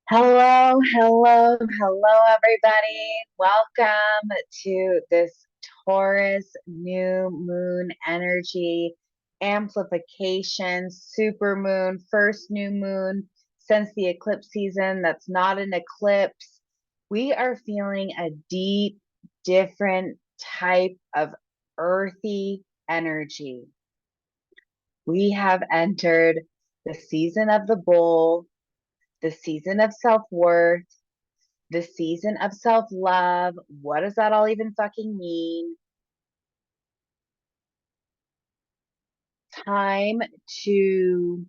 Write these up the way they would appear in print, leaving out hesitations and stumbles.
Hello, everybody. Welcome to this Taurus new moon energy amplification, super moon, first new moon since the eclipse season. That's not an eclipse. We are feeling a deep, different type of earthy energy. We have entered the season of the bull, the season of self-worth, the season of self-love. What does that all even fucking mean? Time to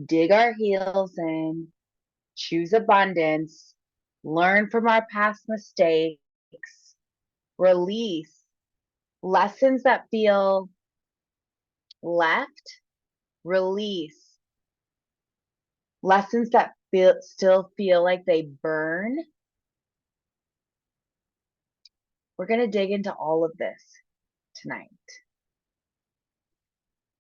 dig our heels in, choose abundance, learn from our past mistakes, release lessons that feel left, release lessons that still feel like they burn. We're going to dig into all of this tonight.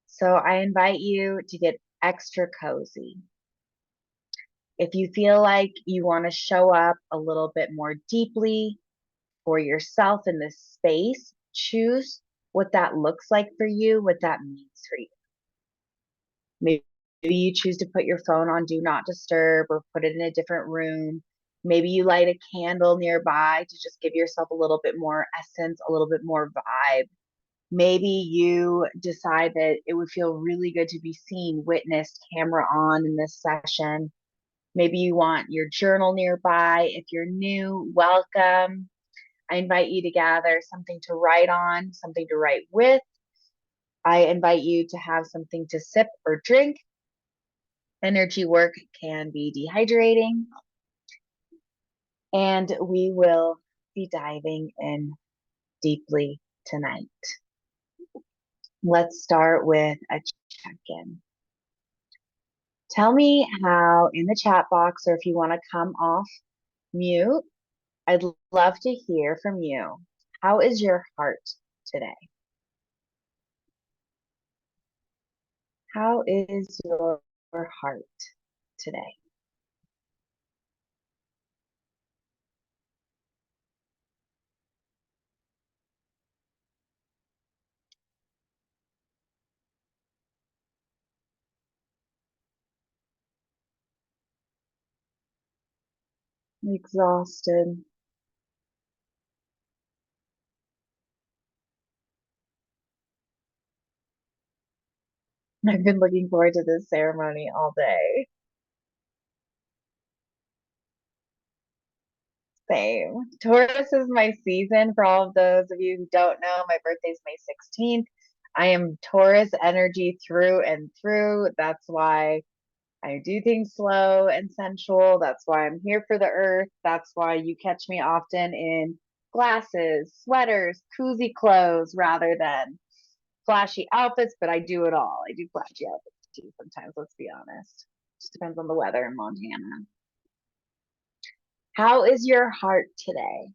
So I invite you to get extra cozy. If you feel like you want to show up a little bit more deeply for yourself in this space, choose what that looks like for you, what that means for you. Maybe you choose to put your phone on do not disturb or put it in a different room. Maybe you light a candle nearby to just give yourself a little bit more essence, a little bit more vibe. Maybe you decide that it would feel really good to be seen, witnessed, camera on in this session. Maybe you want your journal nearby. If you're new, welcome. I invite you to gather something to write on, something to write with. I invite you to have something to sip or drink. Energy work can be dehydrating. And we will be diving in deeply tonight. Let's start with a check-in. Tell me how in the chat box, or if you want to come off mute, I'd love to hear from you. How is your heart today? How is your heart today? I'm exhausted. I've been looking forward to this ceremony all day. Same. Taurus is my season. For all of those of you who don't know, my birthday's May 16th. I am Taurus energy through and through. That's why I do things slow and sensual. That's why I'm here for the earth. That's why you catch me often in glasses, sweaters, cozy clothes rather than flashy outfits, but I do it all. I do flashy outfits too sometimes, let's be honest. Just depends on the weather in Montana. How is your heart today?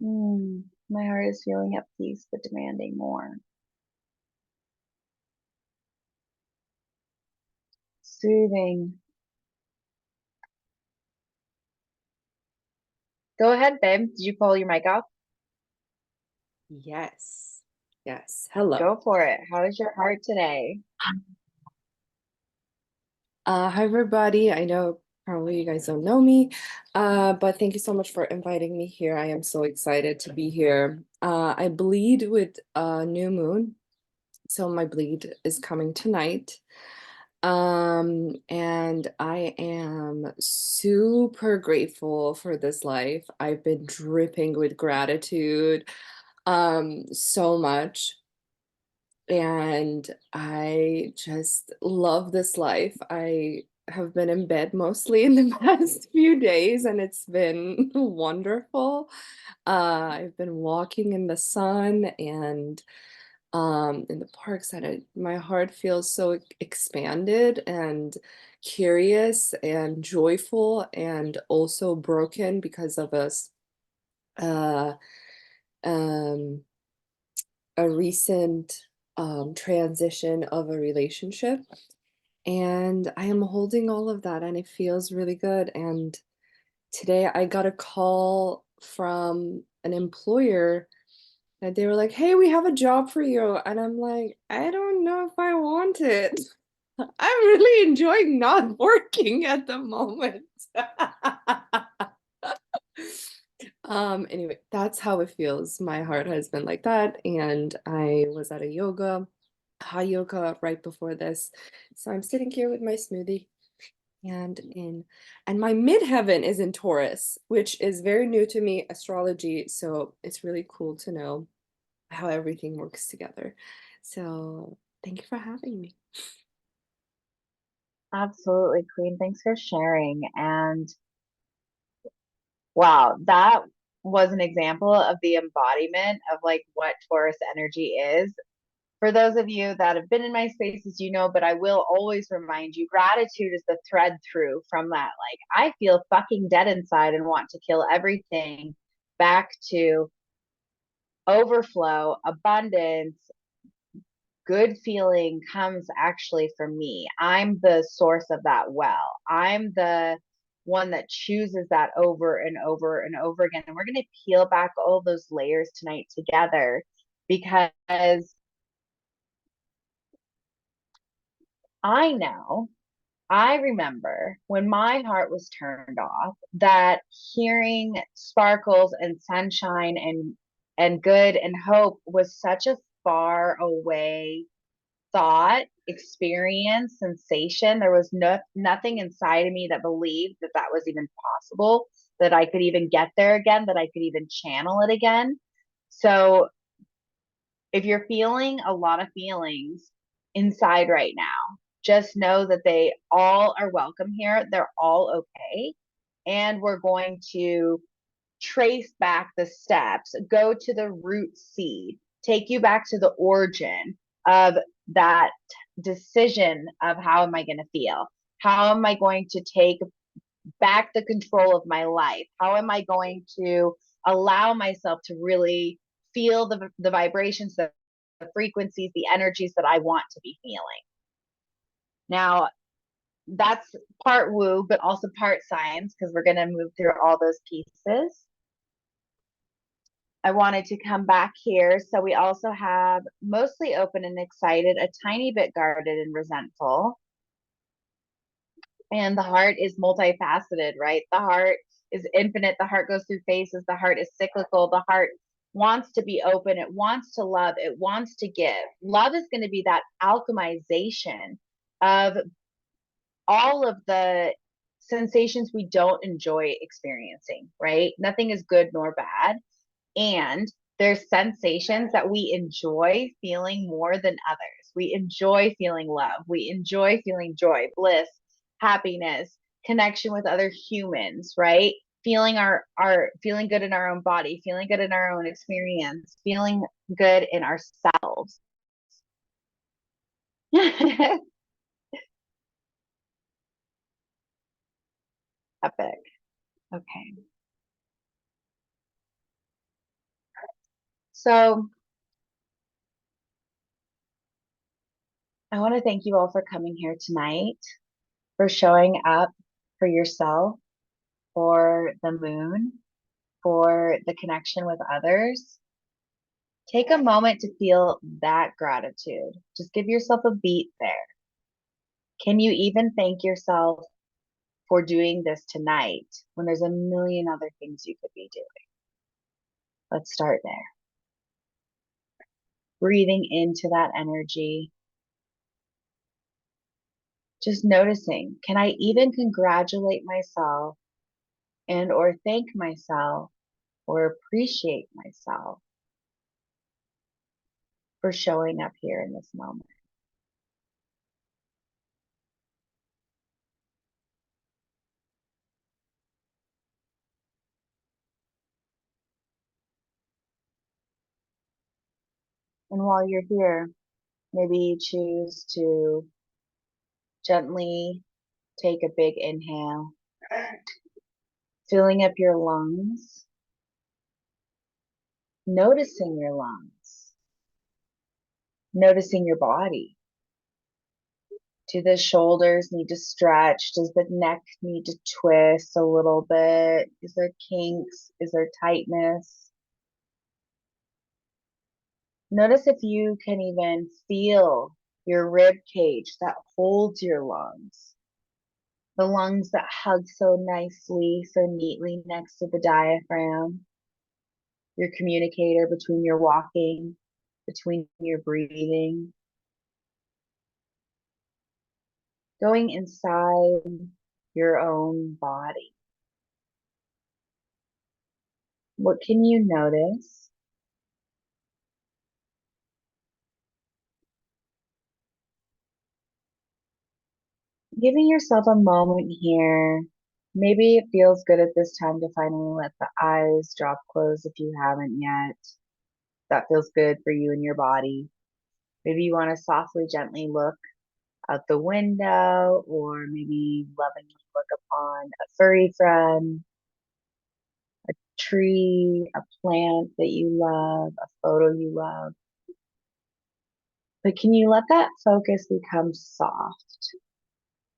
My heart is feeling at peace but demanding more. Soothing. Go ahead, babe. Did you pull your mic off? Yes. Yes. Hello. Go for it. How is your heart today? Hi, everybody. I know probably you guys don't know me, but thank you so much for inviting me here. I am so excited to be here. I bleed with new moon, so my bleed is coming tonight. And I am super grateful for this life. I've been dripping with gratitude, so much. And I just love this life. I have been in bed mostly in the past few days, and it's been wonderful. I've been walking in the sun and in the parks, and my heart feels so expanded and curious and joyful, and also broken because of uh, um, a recent transition of a relationship. And I am holding all of that, and it feels really good. And today I got a call from an employer that they were like, "Hey, we have a job for you." And I'm like, "I don't know if I want it. I'm really enjoying not working at the moment." Anyway, that's how it feels. My heart has been like that. And I was at a hot yoga right before this. So I'm sitting here with my smoothie and my midheaven is in Taurus, which is very new to me, astrology. So it's really cool to know how everything works together. So thank you for having me. Absolutely, Queen. Thanks for sharing. And wow, that was an example of the embodiment of like what Taurus energy is. For those of you that have been in my spaces, you know, but I will always remind you, gratitude is the thread through from that. Like, I feel fucking dead inside and want to kill everything back to overflow, abundance, good feeling comes actually from me. I'm the source of that well. I'm the one that chooses that over and over and over again. And we're going to peel back all those layers tonight together because I know, I remember when my heart was turned off that hearing sparkles and sunshine and good and hope was such a far away thought, experience, sensation. There was nothing inside of me that believed that that was even possible, that I could even get there again, that I could even channel it again. So if you're feeling a lot of feelings inside right now, just know that they all are welcome here. They're all okay. And we're going to trace back the steps, go to the root seed, take you back to the origin of that decision of how am I going to feel? How am I going to take back the control of my life? How am I going to allow myself to really feel the vibrations, the frequencies, the energies that I want to be feeling? Now, that's part woo, but also part science because we're going to move through all those pieces. I wanted to come back here. So we also have mostly open and excited, a tiny bit guarded and resentful. And the heart is multifaceted, right? The heart is infinite. The heart goes through phases. The heart is cyclical. The heart wants to be open. It wants to love. It wants to give. Love is going to be that alchemization of all of the sensations we don't enjoy experiencing, right? Nothing is good nor bad. And there's sensations that we enjoy feeling more than others. We enjoy feeling love. We enjoy feeling joy, bliss, happiness, connection with other humans, right? Feeling our feeling good in our own body, feeling good in our own experience, feeling good in ourselves. Epic. Okay. So I want to thank you all for coming here tonight, for showing up for yourself, for the moon, for the connection with others. Take a moment to feel that gratitude. Just give yourself a beat there. Can you even thank yourself for doing this tonight when there's a million other things you could be doing? Let's start there. Breathing into that energy. Just noticing, can I even congratulate myself and or thank myself or appreciate myself for showing up here in this moment? And while you're here, maybe choose to gently take a big inhale, filling up your lungs, noticing your lungs, Noticing your body. Do the shoulders need to stretch? Does the neck need to twist a little bit? Is there kinks? Is there tightness? Notice if you can even feel your rib cage that holds your lungs. The lungs that hug so nicely, so neatly next to the diaphragm. Your communicator between your walking, between your breathing. Going inside your own body. What can you notice? Giving yourself a moment here. Maybe it feels good at this time to finally let the eyes drop closed if you haven't yet. That feels good for you and your body. Maybe you want to softly, gently look out the window, or maybe lovingly look upon a furry friend, tree, a plant that you love, a photo you love. But can you let that focus become soft?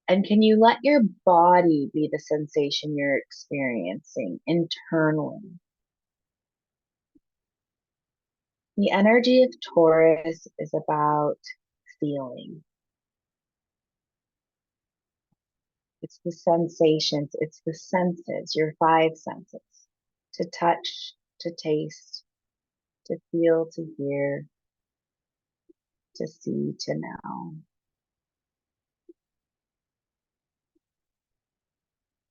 And can you let your body be the sensation you're experiencing internally? The energy of Taurus is about feeling. It's the sensations, it's the senses, your five senses. To touch, to taste, to feel, to hear, to see, to know.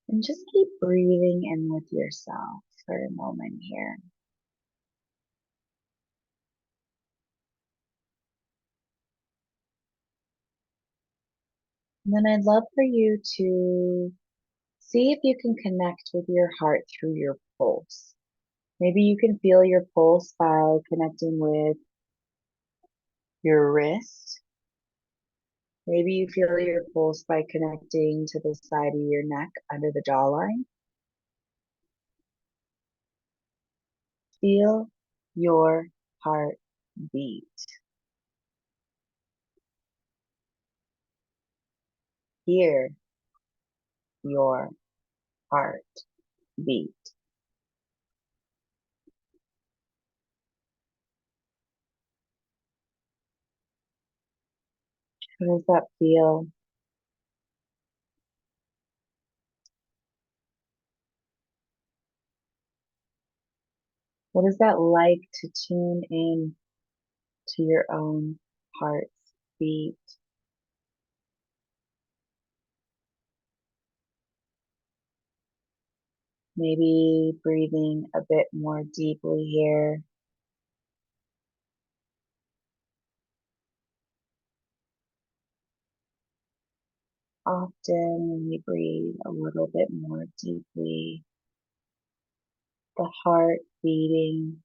And just keep breathing in with yourself for a moment here. And then I'd love for you to see if you can connect with your heart through your pulse. Maybe you can feel your pulse by connecting with your wrist. Maybe you feel your pulse by connecting to the side of your neck under the jawline. Feel your heart beat. Hear your heart beat. How does that feel? What is that like to tune in to your own heart's beat? Maybe breathing a bit more deeply here. Often when you breathe a little bit more deeply, the heart beating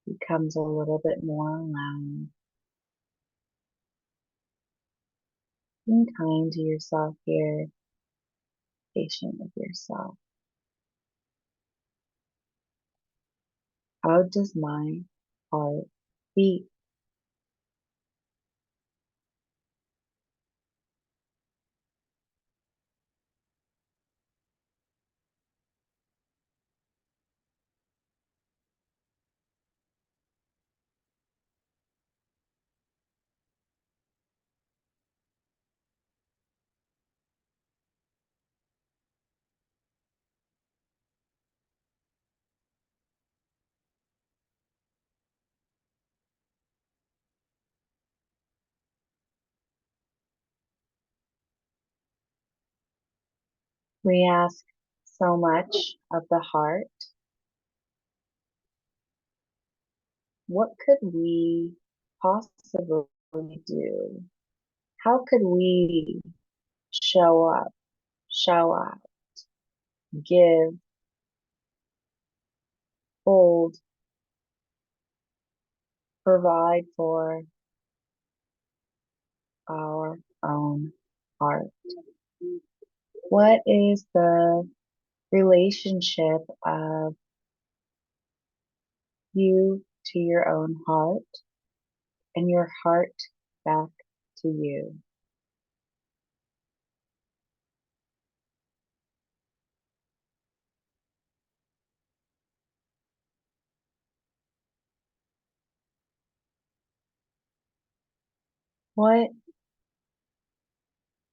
becomes a little bit more loud. Being kind to yourself here, patient with yourself. How does my heart beat? We ask so much of the heart. What could we possibly do? How could we show up, show out, give, hold, provide for our own heart? What is the relationship of you to your own heart and your heart back to you. What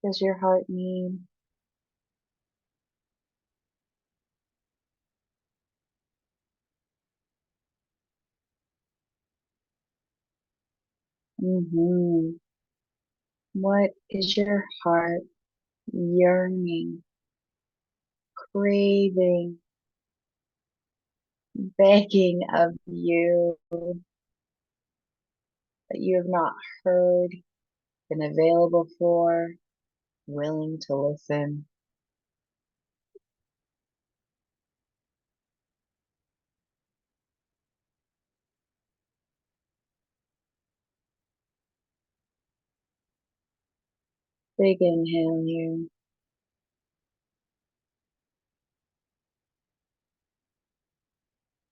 does your heart need? Mm-hmm. What is your heart yearning, craving, begging of you that you have not heard, been available for, willing to listen? Big inhale here.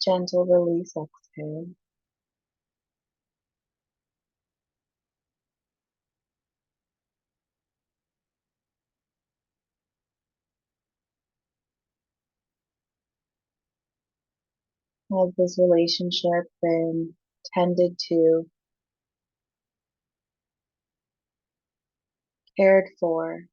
Gentle release exhale. Has this relationship been tended to, cared for,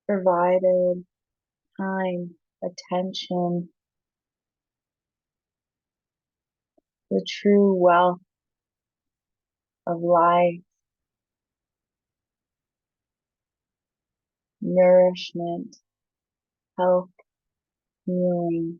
provided time, attention, the true wealth of life, nourishment, health, healing?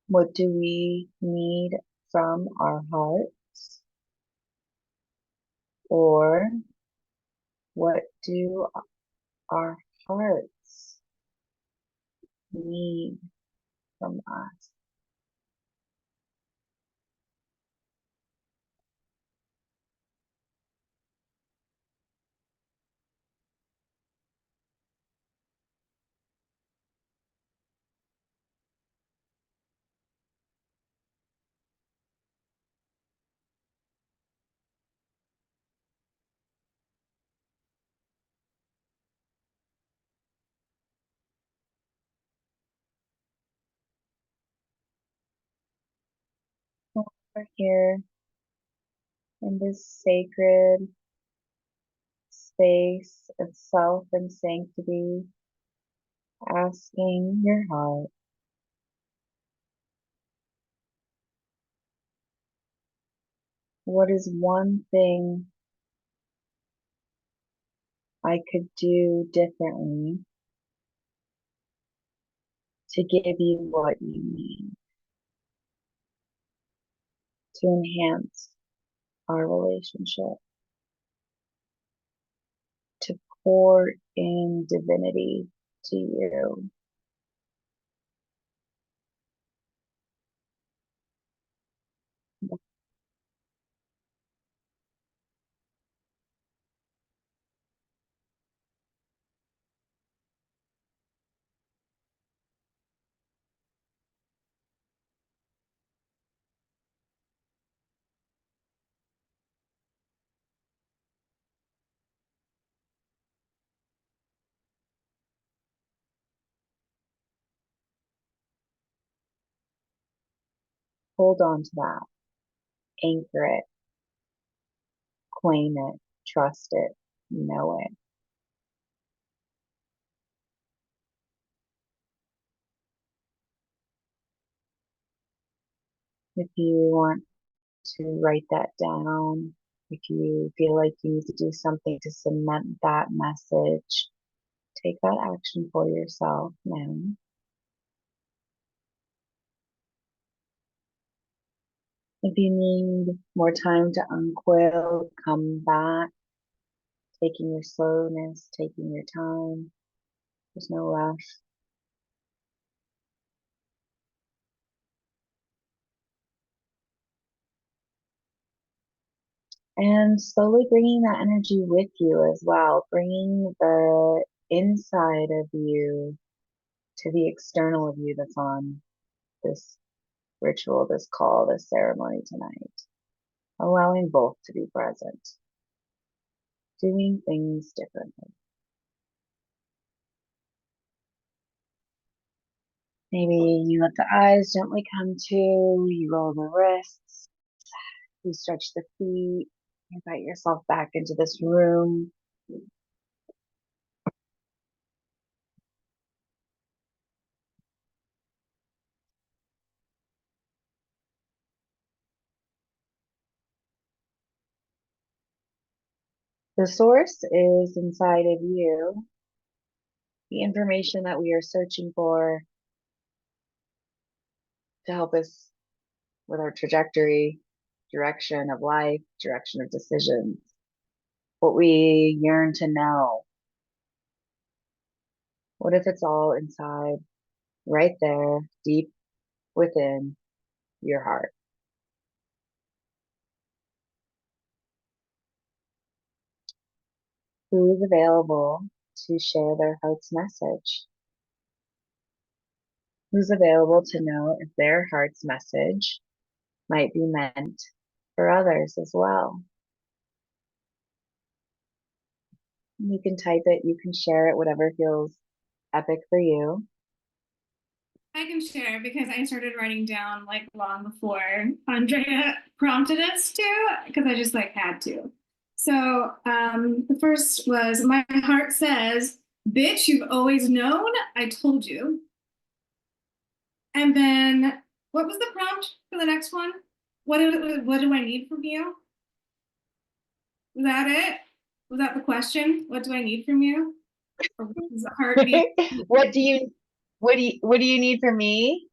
What do we need from our hearts? Or what do our hearts need from us? We're here in this sacred space of self and sanctity, asking your heart, what is one thing I could do differently to give you what you need to enhance our relationship, to pour in divinity to you? Hold on to that, anchor it, claim it, trust it, know it. If you want to write that down, if you feel like you need to do something to cement that message, take that action for yourself now. If you need more time to uncoil, come back, taking your slowness, taking your time. There's no rush. And slowly bringing that energy with you as well, bringing the inside of you to the external of you that's on this ritual, this call, this ceremony tonight. Allowing both to be present, doing things differently. Maybe you let the eyes gently come to, you roll the wrists, you stretch the feet, invite yourself back into this room. The source is inside of you. The information that we are searching for to help us with our trajectory, direction of life, direction of decisions, what we yearn to know. What if it's all inside, right there, deep within your heart? Who is available to share their heart's message? Who's available to know if their heart's message might be meant for others as well? You can type it, you can share it, whatever feels epic for you. I can share because I started writing down like long before Andrea prompted us to, because I just like had to. So the first was my heart says, "Bitch, you've always known. I told you." And then what was the prompt for the next one? What do I need from you? Was that it? Was that the question? What do I need from you? Or was the heart being? what do you need from me?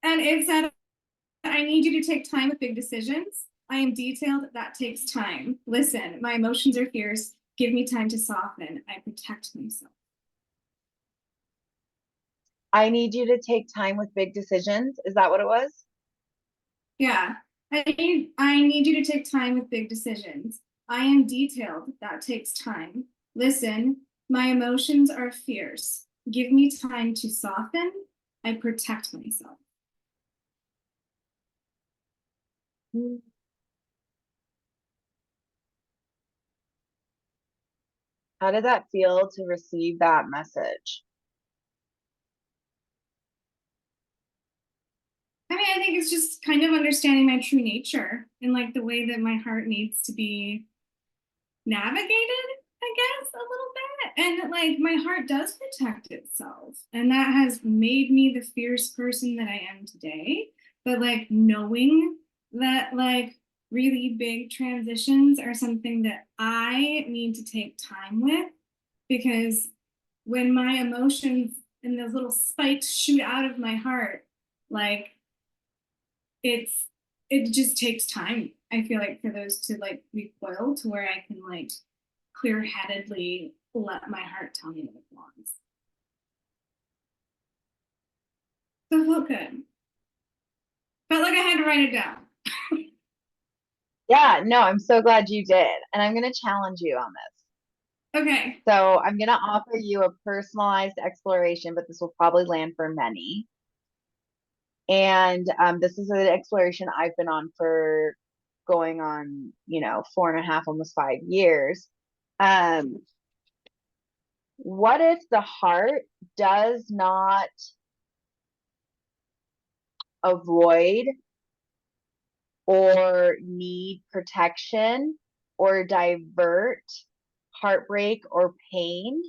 And it said, "I need you to take time with big decisions. I am detailed. That takes time. Listen, my emotions are fierce. Give me time to soften. I protect myself." I need you to take time with big decisions. Is that what it was? Yeah. I need you to take time with big decisions. I am detailed. That takes time. Listen, my emotions are fierce. Give me time to soften. I protect myself. How did that feel to receive that message? I mean, I think it's just kind of understanding my true nature and like the way that my heart needs to be navigated, I guess, a little bit. And like my heart does protect itself. And that has made me the fierce person that I am today. But like knowing that like really big transitions are something that I need to take time with, because when my emotions and those little spikes shoot out of my heart, like it's it just takes time, I feel like, for those to like recoil to where I can like clear-headedly let my heart tell me what it wants. So it felt good. Felt like I had to write it down. Yeah, no, I'm so glad you did. And I'm going to challenge you on this. Okay. So I'm going to offer you a personalized exploration, but this will probably land for many. And this is an exploration I've been on for going on, 4.5, almost 5 years. What if the heart does not avoid or need protection or divert heartbreak or pain?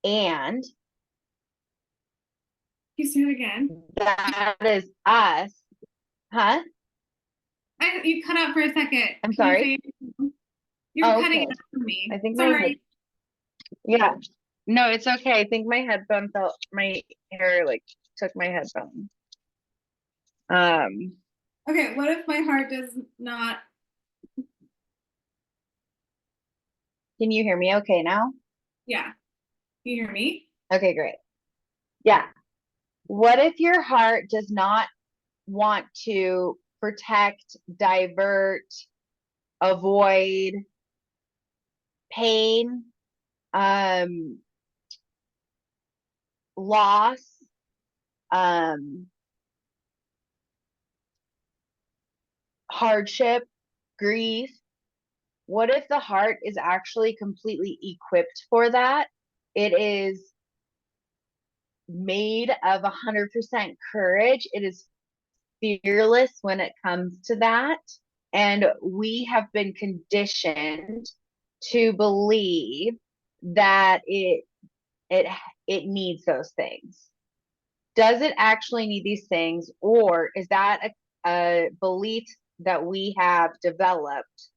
And You say it again. that is us. Huh? You cut out for a second. I'm Can you sorry. say it again? You're Oh, cutting okay. out for me. I think Sorry. yeah. No, it's okay. I think my headphone felt, my hair like took my headphone. Um, Okay, what if my heart does not? can you hear me okay now? Yeah. You hear me? Okay, great. Yeah. What if your heart does not want to protect, divert, avoid pain, loss, hardship, grief. What if the heart is actually completely equipped for that? It is made of 100% courage. It is fearless when it comes to that. And we have been conditioned to believe that it needs those things. Does it actually need these things, or is that a belief that we have developed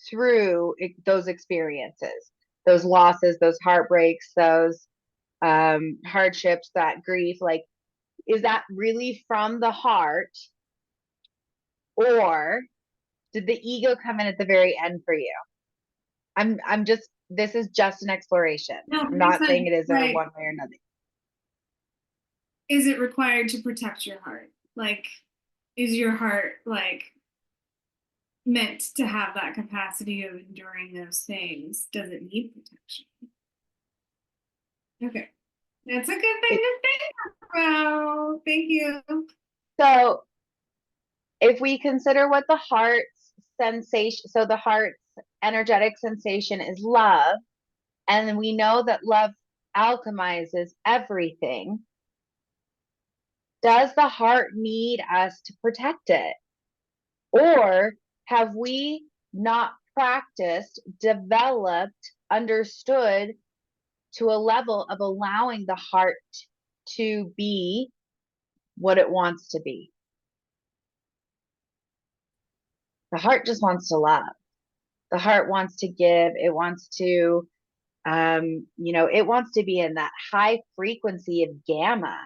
through those experiences, those losses, those heartbreaks, those hardships, that grief? Like, is that really from the heart, or did the ego come in at the very end for you? I'm just, this is just an exploration. No, I'm not saying it is right. one way or another. Is it required to protect your heart? Like, is your heart like meant to have that capacity of enduring those things? Does it need protection? Okay. That's a good thing to think about. Thank you. So if we consider what the heart's sensation, so the heart's energetic sensation is love, and we know that love alchemizes everything, does the heart need us to protect it? Or have we not practiced, developed, understood to a level of allowing the heart to be what it wants to be? The heart just wants to love. The heart wants to give. It wants to, it wants to be in that high frequency of gamma,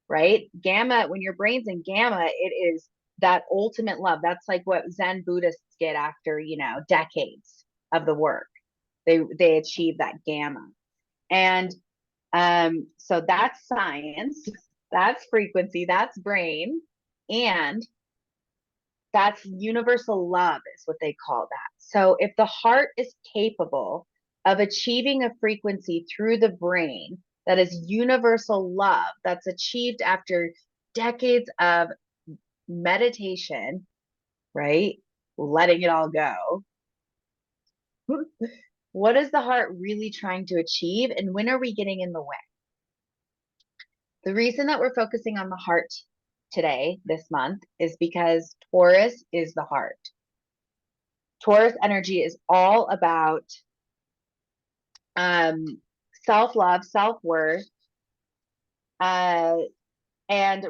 right? Gamma, when your brain's in gamma, it is that ultimate love. That's like what Zen Buddhists get after, decades of the work. They achieve that gamma. And so that's science, that's frequency, that's brain, and that's universal love is what they call that. So if the heart is capable of achieving a frequency through the brain that is universal love, that's achieved after decades of meditation, right? Letting it all go. What is the heart really trying to achieve, and when are we getting in the way? The reason that we're focusing on the heart today, this month, is because Taurus is the heart. Taurus energy is all about self-love, self-worth, and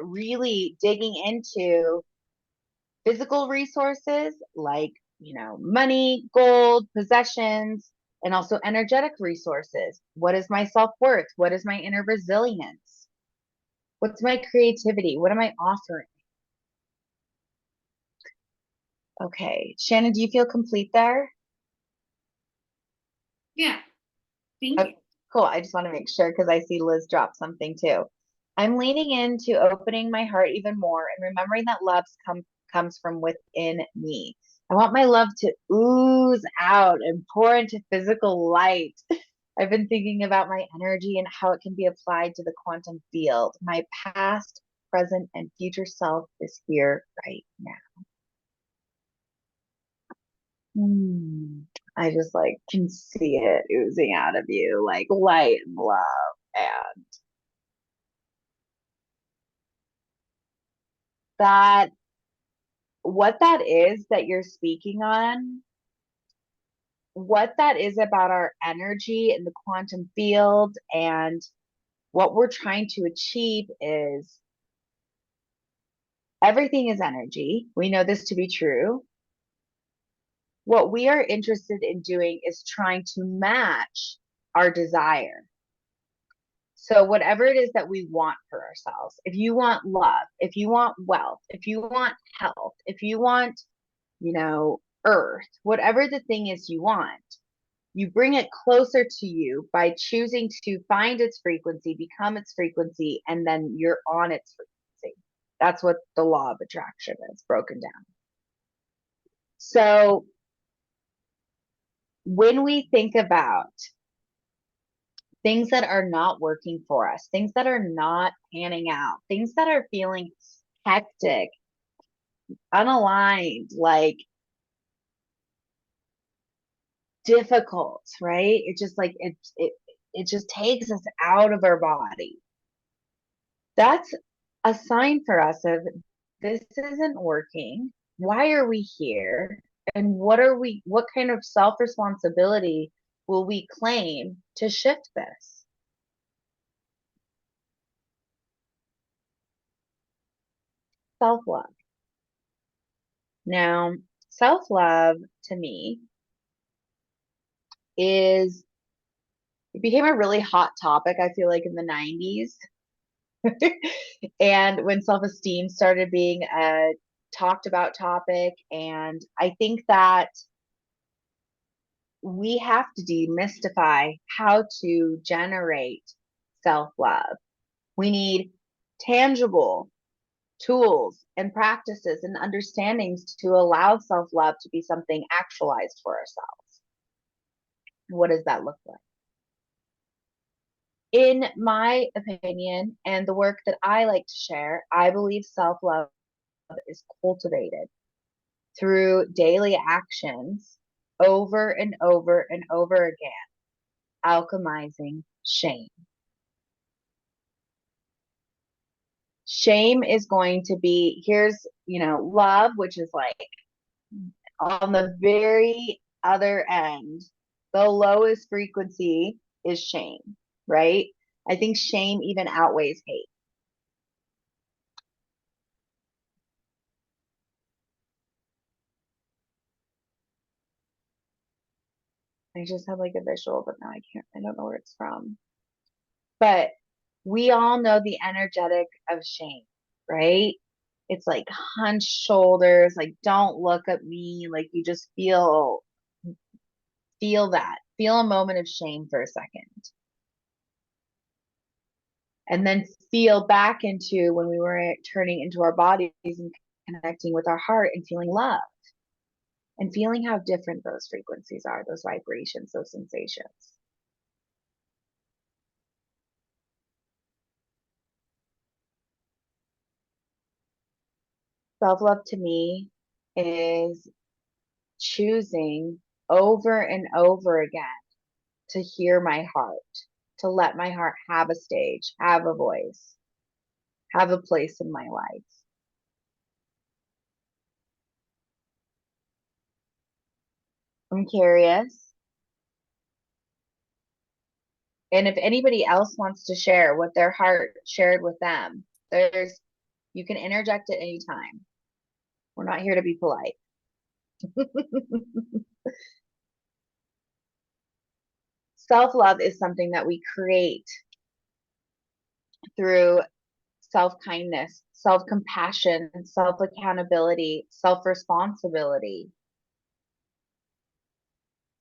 really digging into physical resources like, money, gold, possessions, and also energetic resources. What is my self-worth? What is my inner resilience? What's my creativity? What am I offering? Okay, Shannon, do you feel complete there? Yeah. Thank you. Cool. I just want to make sure because I see Liz drop something too. I'm leaning into opening my heart even more and remembering that love comes from within me. I want my love to ooze out and pour into physical light. I've been thinking about my energy and how it can be applied to the quantum field. My past, present, and future self is here right now. I just can see it oozing out of you, like light and love. And that, what that is that you're speaking on, what that is about our energy in the quantum field, and what we're trying to achieve is everything is energy. We know this to be true. What we are interested in doing is trying to match our desire. So whatever it is that we want for ourselves, if you want love, if you want wealth, if you want health, if you want, earth, whatever the thing is you want, you bring it closer to you by choosing to find its frequency, become its frequency, and then you're on its frequency. That's what the law of attraction is broken down. So when we think about things that are not working for us, things that are not panning out, things that are feeling hectic, unaligned, like difficult, right? It just like it just takes us out of our body. That's a sign for us of this isn't working. Why are we here? And what kind of self-responsibility will we claim to shift this? Self-love. Now, self-love to me it became a really hot topic, I feel like, in the 90s. And when self-esteem started being a talked about topic, and I think that we have to demystify how to generate self-love. We need tangible tools and practices and understandings to allow self-love to be something actualized for ourselves. What does that look like? In my opinion, and the work that I like to share, I believe self-love is cultivated through daily actions over and over and over again, alchemizing shame. Shame is going to be, here's, love, which is like on the very other end. The lowest frequency is shame, right? I think shame even outweighs hate. I just have like a visual, but now I don't know where it's from. But we all know the energetic of shame, right? It's like hunched shoulders, like don't look at me, like you just feel that. Feel a moment of shame for a second. And then feel back into when we were turning into our bodies and connecting with our heart and feeling love and feeling how different those frequencies are, those vibrations, those sensations. Self-love to me is choosing over and over again to hear my heart, to let my heart have a stage, have a voice, have a place in my life. I'm curious. And if anybody else wants to share what their heart shared with them, you can interject at any time. We're not here to be polite. Self-love is something that we create through self-kindness, self-compassion, self-accountability, self-responsibility,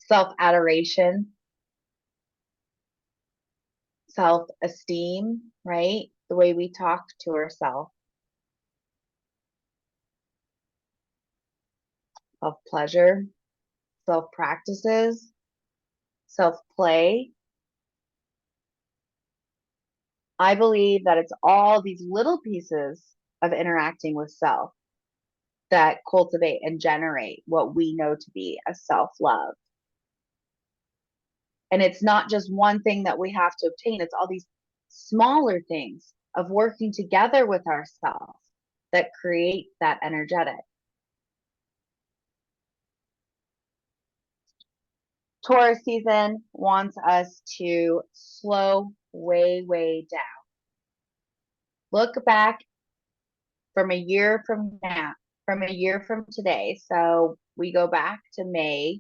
self-adoration, self-esteem, right? The way we talk to ourselves. Self-pleasure, self-practices, self-play. I believe that it's all these little pieces of interacting with self that cultivate and generate what we know to be a self-love. And it's not just one thing that we have to obtain, it's all these smaller things of working together with ourselves that create that energetic. Taurus season wants us to slow way, way down. Look back from a year from now, from a year from today. So we go back to May,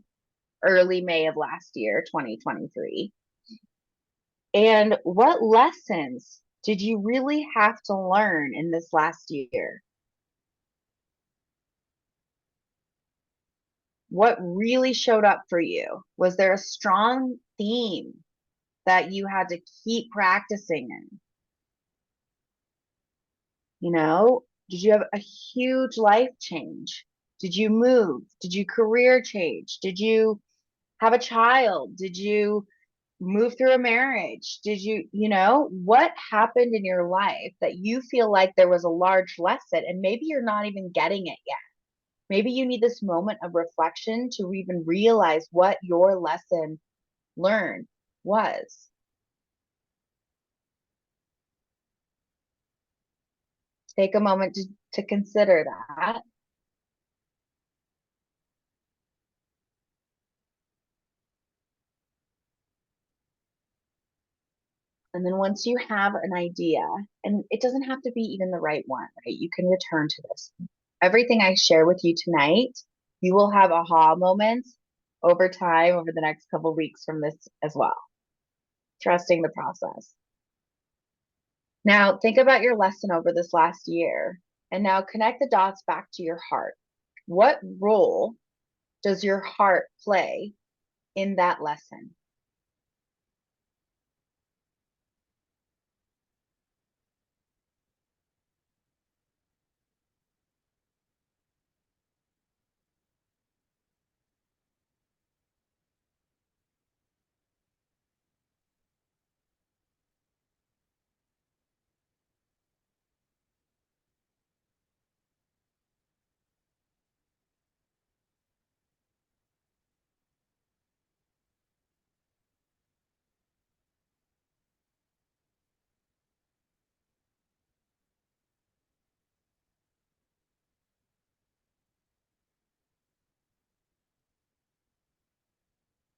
early May of last year, 2023. And what lessons did you really have to learn in this last year? What really showed up for you? Was there a strong theme that you had to keep practicing in? Did you have a huge life change? Did you move? Did you career change? Did you have a child? Did you move through a marriage? Did you, what happened in your life that you feel like there was a large lesson and maybe you're not even getting it yet? Maybe you need this moment of reflection to even realize what your lesson learned was. Take a moment to consider that. And then once you have an idea, and it doesn't have to be even the right one, right? You can return to this. Everything I share with you tonight, you will have aha moments over time, over the next couple of weeks from this as well. Trusting the process. Now, think about your lesson over this last year, and now connect the dots back to your heart. What role does your heart play in that lesson?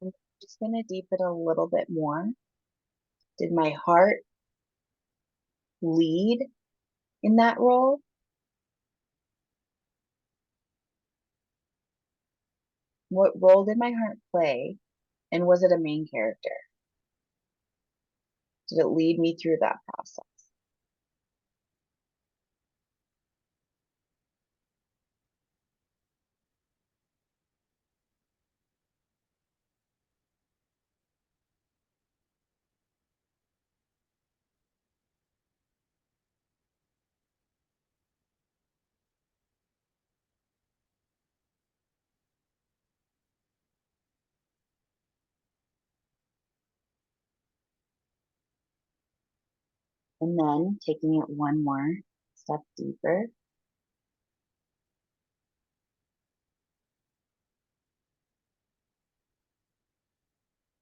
I'm just going to deepen a little bit more. Did my heart lead in that role? What role did my heart play? And was it a main character? Did it lead me through that process? And then taking it one more step deeper.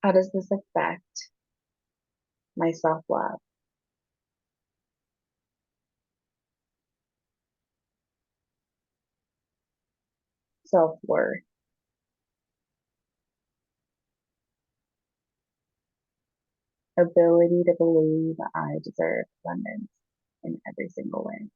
How does this affect my self-love, self-worth, ability to believe I deserve abundance in every single way?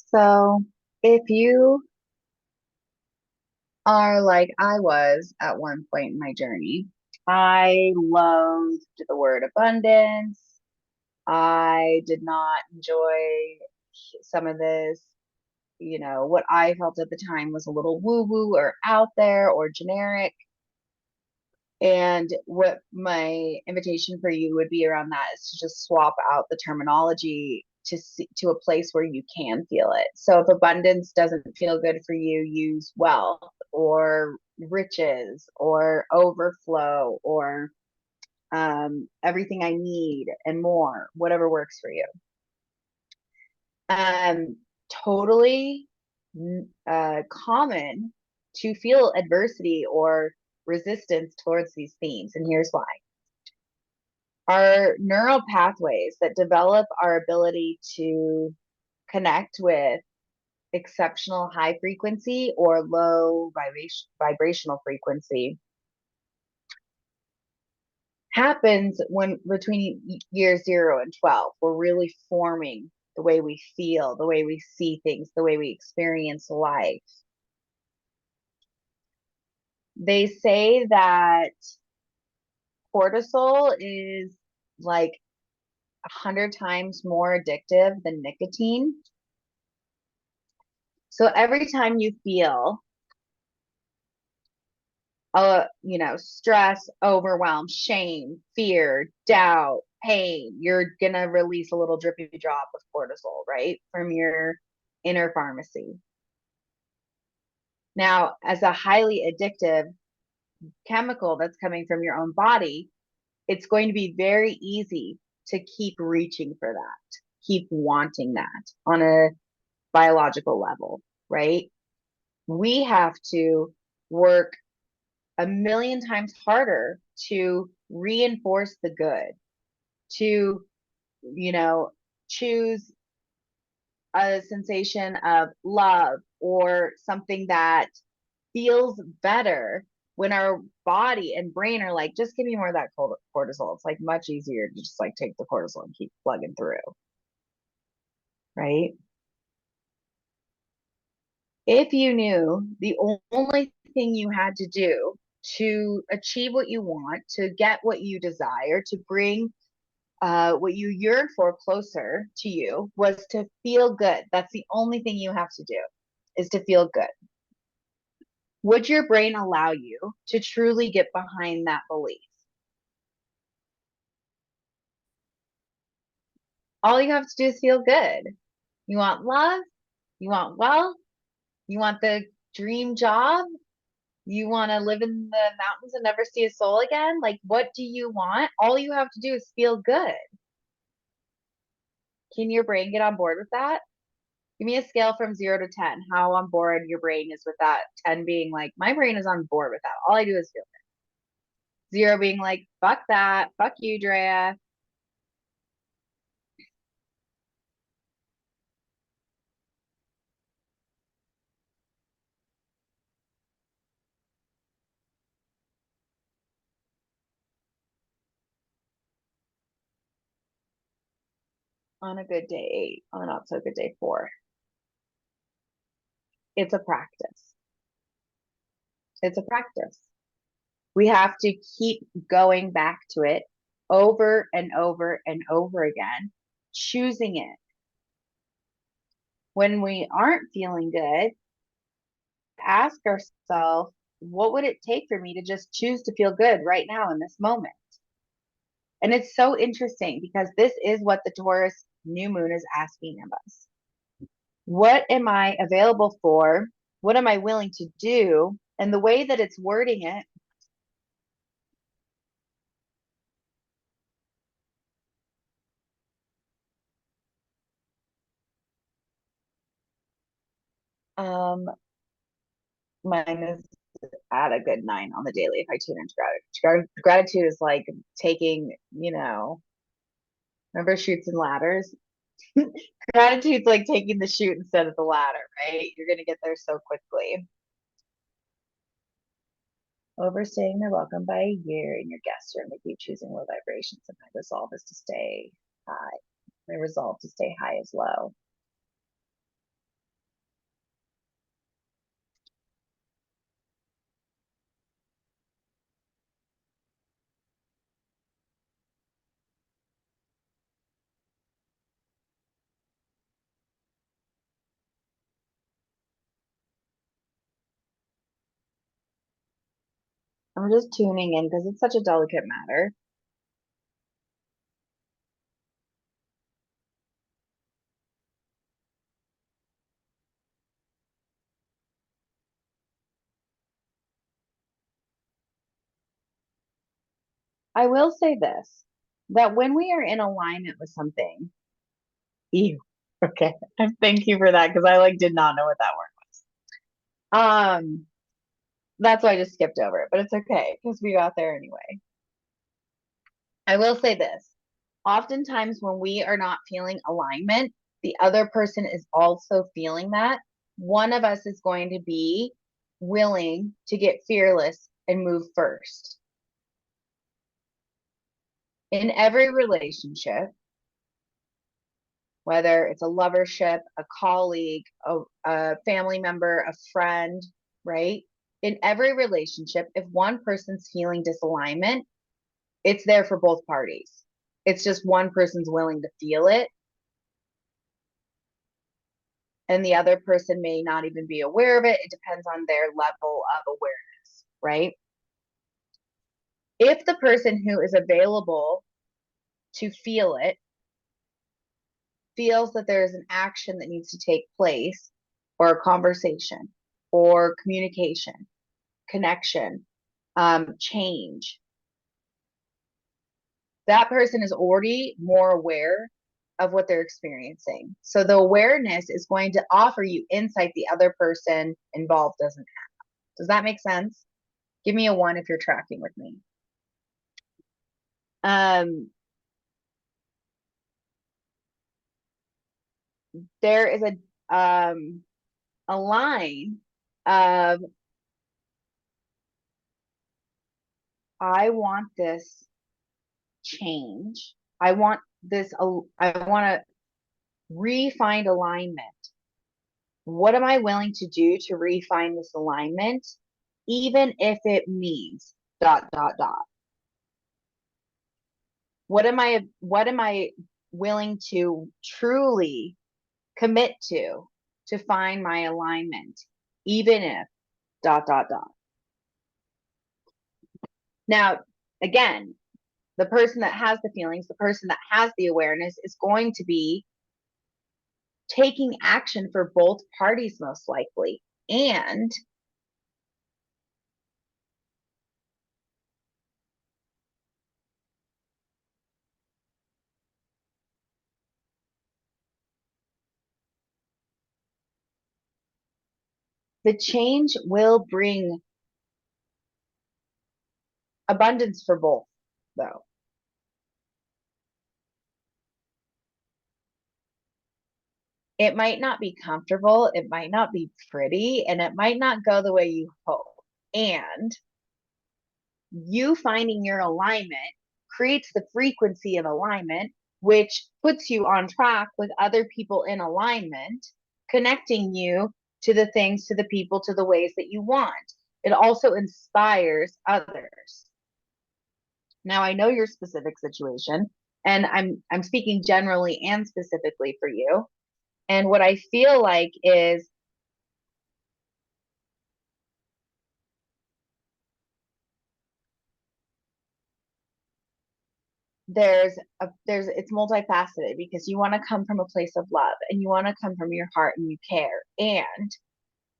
So if you are like I was at one point in my journey, I loathed the word abundance. I did not enjoy some of this, what I felt at the time was a little woo woo or out there or generic. And what my invitation for you would be around that is to just swap out the terminology to a place where you can feel it. So if abundance doesn't feel good for you, use wealth or riches or overflow or everything I need and more, whatever works for you. Totally common to feel adversity or resistance towards these themes. And here's why. Our neural pathways that develop our ability to connect with exceptional high frequency or low vibrational frequency happens when between years 0 and 12. We're really forming the way we feel, the way we see things, the way we experience life. They say that cortisol is like 100 times more addictive than nicotine. So every time you feel stress, overwhelm, shame, fear, doubt, pain, you're gonna release a little drippy drop of cortisol, right, from your inner pharmacy. Now, as a highly addictive chemical that's coming from your own body, it's going to be very easy to keep reaching for that, keep wanting that on a biological level, right? We have to work a million times harder to reinforce the good, to, choose a sensation of love or something that feels better when our body and brain are like, just give me more of that cortisol. It's like much easier to just like take the cortisol and keep plugging through, right? If you knew the only thing you had to do to achieve what you want, to get what you desire, to bring what you yearn for closer to you was to feel good. That's the only thing you have to do, is to feel good. Would your brain allow you to truly get behind that belief? All you have to do is feel good. You want love, you want wealth, you want the dream job, you want to live in the mountains and never see a soul again. Like, what do you want? All you have to do is feel good. Can your brain get on board with that? Give me a scale from 0 to 10, how on board your brain is with that. 10 being like, my brain is on board with that. All I do is feel good. 0 being like, fuck that. Fuck you, Drea. On a good day, 8. On a not so good day, 4. It's a practice. It's a practice. We have to keep going back to it over and over and over again, choosing it. When we aren't feeling good, ask ourselves, what would it take for me to just choose to feel good right now in this moment? And it's so interesting because this is what the Taurus new moon is asking of us. What am I available for? What am I willing to do? And the way that it's wording it, mine is at a good 9 on the daily if I tune into gratitude. Gratitude is like taking, remember Chutes and Ladders? Gratitude's like taking the chute instead of the ladder, right? You're going to get there so quickly. Overstaying their welcome by a year, and your guests are going to keep choosing low vibrations, and my resolve is to stay high. My resolve to stay high is low. I'm just tuning in because it's such a delicate matter. I will say this, that when we are in alignment with something, ew, okay, thank you for that because I like did not know what that word was. That's why I just skipped over it, but it's okay because we got there anyway. I will say this, oftentimes when we are not feeling alignment, the other person is also feeling that. one of us is going to be willing to get fearless and move first. In every relationship, whether it's a lovership, a colleague, a family member, a friend, right? In every relationship, if one person's feeling disalignment, it's there for both parties. It's just one person's willing to feel it, and the other person may not even be aware of it. It depends on their level of awareness, right? If the person who is available to feel it feels that there's an action that needs to take place, or a conversation, or communication, connection, change, that person is already more aware of what they're experiencing. So the awareness is going to offer you insight the other person involved doesn't have. Does that make sense? Give me a 1 if you're tracking with me. There is a line of, I want this change. I want this, I want to refine alignment. What am I willing to do to refine this alignment, even if it means ... What am I willing to truly commit to find my alignment, even if ... Now, again, the person that has the feelings, the person that has the awareness is going to be taking action for both parties most likely. And the change will bring abundance for both, though. It might not be comfortable, it might not be pretty, and it might not go the way you hope. And you finding your alignment creates the frequency of alignment, which puts you on track with other people in alignment, connecting you to the things, to the people, to the ways that you want. It also inspires others. Now, I know your specific situation, and I'm speaking generally and specifically for you. And what I feel like is it's multifaceted, because you want to come from a place of love, and you want to come from your heart, and you care. And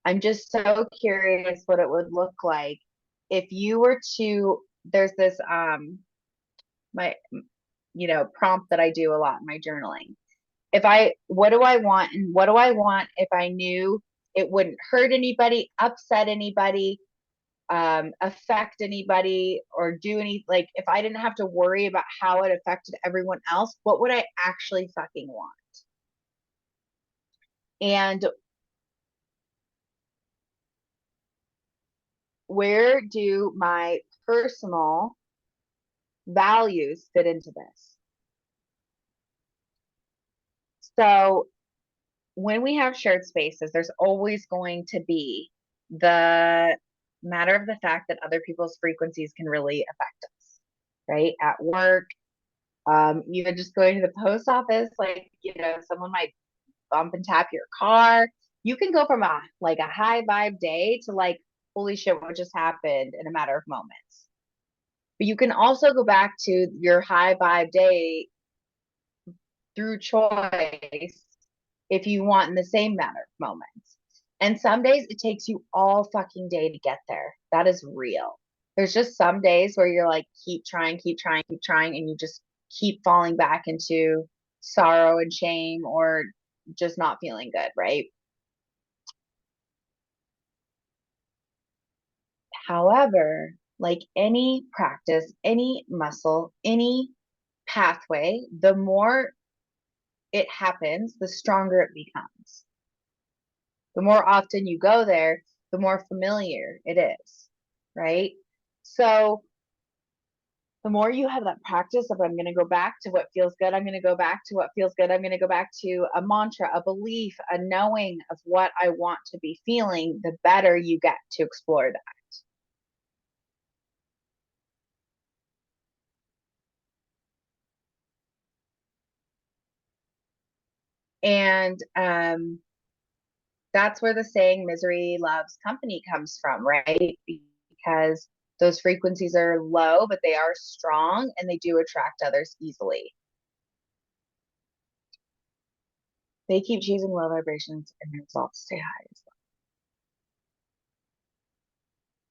I'm just so curious what it would look like if you were to, there's this my prompt that I do a lot in my journaling. What do I want, and what do I want if I knew it wouldn't hurt anybody, upset anybody, affect anybody, or do any, like, if I didn't have to worry about how it affected everyone else, what would I actually fucking want? And where do my personal values fit into this? So when we have shared spaces, there's always going to be the matter of the fact that other people's frequencies can really affect us, right? At work, even just going to the post office, like, someone might bump and tap your car. You can go from a high vibe day to like, holy shit, what just happened, in a matter of moments. But you can also go back to your high vibe day through choice if you want, in the same matter of moments. And some days it takes you all fucking day to get there. That is real. There's just some days where you're like, keep trying, and you just keep falling back into sorrow and shame, or just not feeling good, right? However, like any practice, any muscle, any pathway, the more it happens, the stronger it becomes. The more often you go there, the more familiar it is, right? So the more you have that practice of, I'm going to go back to what feels good, I'm going to go back to what feels good, I'm going to go back to a mantra, a belief, a knowing of what I want to be feeling, the better you get to explore that. And that's where the saying misery loves company comes from, right? Because those frequencies are low, but they are strong and they do attract others easily. They keep choosing low vibrations and their results stay high as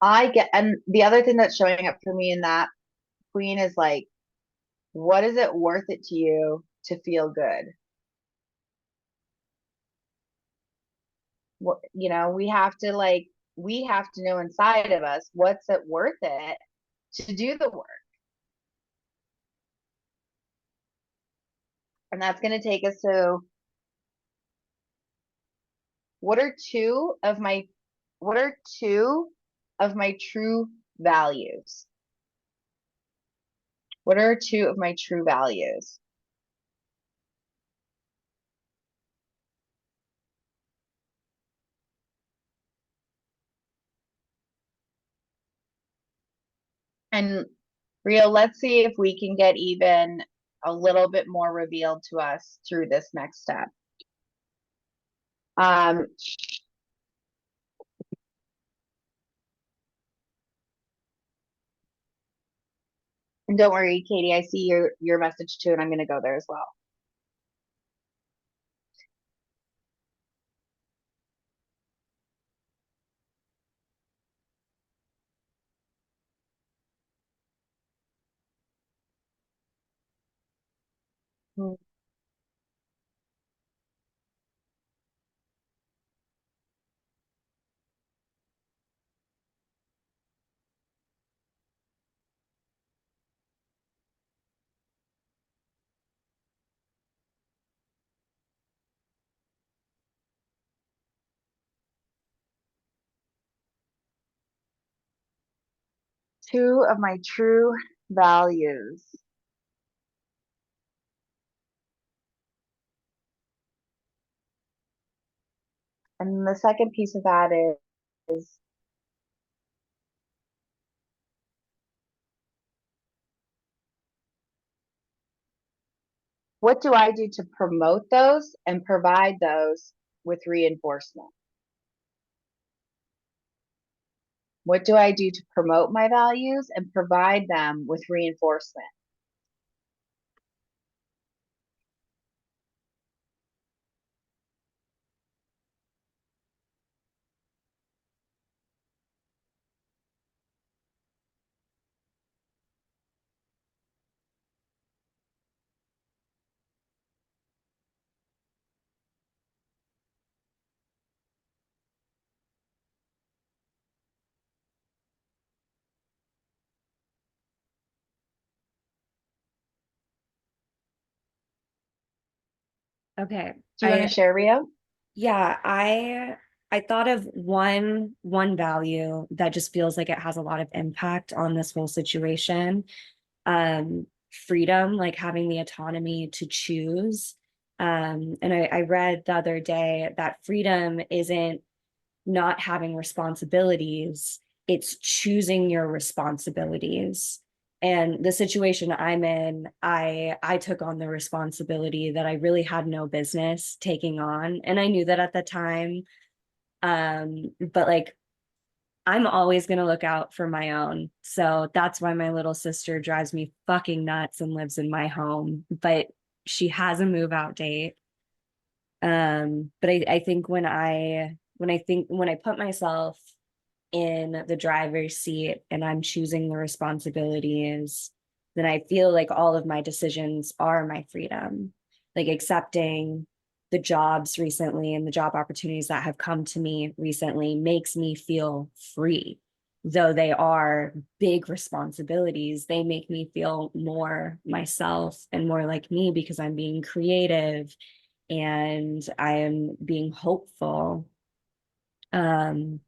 well. I get, and the other thing that's showing up for me in that, Queen, is like, what is it worth it to you to feel good? What, we have to know inside of us, what's it worth it to do the work? And that's going to take us to what are two of my true values? What are two of my true values? And Rio, let's see if we can get even a little bit more revealed to us through this next step. Um, and don't worry, Katie, I see your message too, and I'm going to go there as well. Two of my true values. And the second piece of that is what do I do to promote those and provide those with reinforcement? What do I do to promote my values and provide them with reinforcement? Okay. Do you want to share, Rio? Yeah, I thought of one value that just feels like it has a lot of impact on this whole situation. Freedom, like having the autonomy to choose. And I read the other day that freedom isn't not having responsibilities, it's choosing your responsibilities. And the situation I'm in, I took on the responsibility that I really had no business taking on. And I knew that at the time. But like I'm always going to look out for my own. So that's why my little sister drives me fucking nuts and lives in my home. But she has a move out date. But I think when I put myself in the driver's seat and I'm choosing the responsibilities, then I feel like all of my decisions are my freedom. Like accepting the jobs recently and the job opportunities that have come to me recently makes me feel free. Though they are big responsibilities, they make me feel more myself and more like me because I'm being creative and I am being hopeful. And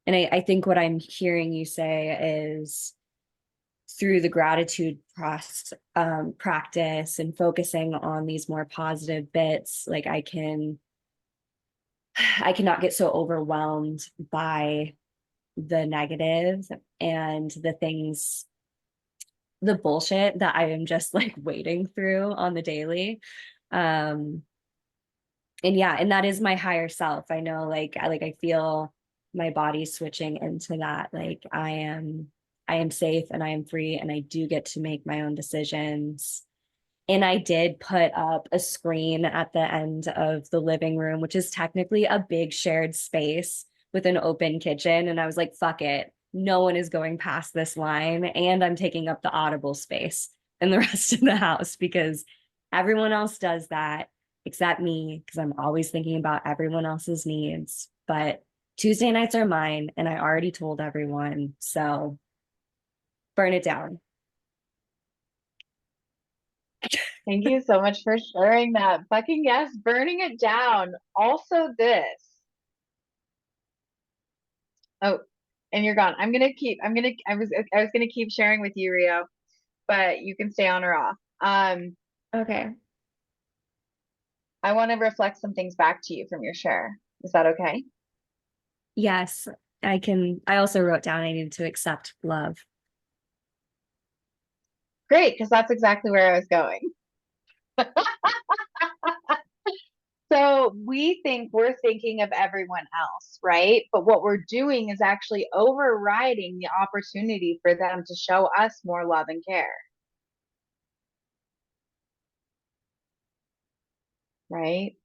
I think what I'm hearing you say is through the gratitude practice and focusing on these more positive bits, like I cannot get so overwhelmed by the negative and the things, the bullshit that I am just like wading through on the daily. Um, and yeah, and that is my higher self. I know, like I feel my body switching into that. Like I am safe and I am free and I do get to make my own decisions. And I did put up a screen at the end of the living room, which is technically a big shared space with an open kitchen. And I was like, fuck it. No one is going past this line. And I'm taking up the audible space in the rest of the house because everyone else does that except me, because I'm always thinking about everyone else's needs. But Tuesday nights are mine, and I already told everyone. So burn it down. Thank you so much for sharing that. Fucking yes, burning it down. Also this. Oh, and you're gone. I was gonna keep sharing with you, Rio, but you can stay on or off. Okay. I want to reflect some things back to you from your share. Is that okay? Yes, I can. I also wrote down I needed to accept love. Great, because that's exactly where I was going. So we're thinking of everyone else, right? But what we're doing is actually overriding the opportunity for them to show us more love and care, right?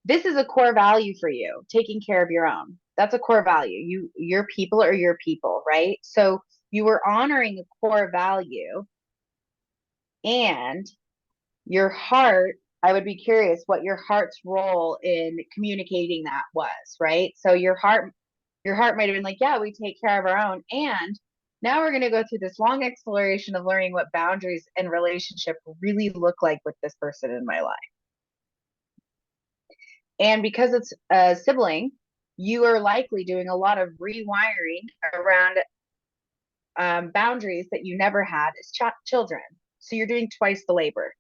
This is a core value for you, taking care of your own. That's a core value. Your people are your people, right? So you were honoring a core value, and your heart, I would be curious what your heart's role in communicating that was, right? So your heart might have been like, yeah, we take care of our own. And now we're going to go through this long exploration of learning what boundaries and relationship really look like with this person in my life. And because it's a sibling, you are likely doing a lot of rewiring around boundaries that you never had as children. So you're doing twice the labor.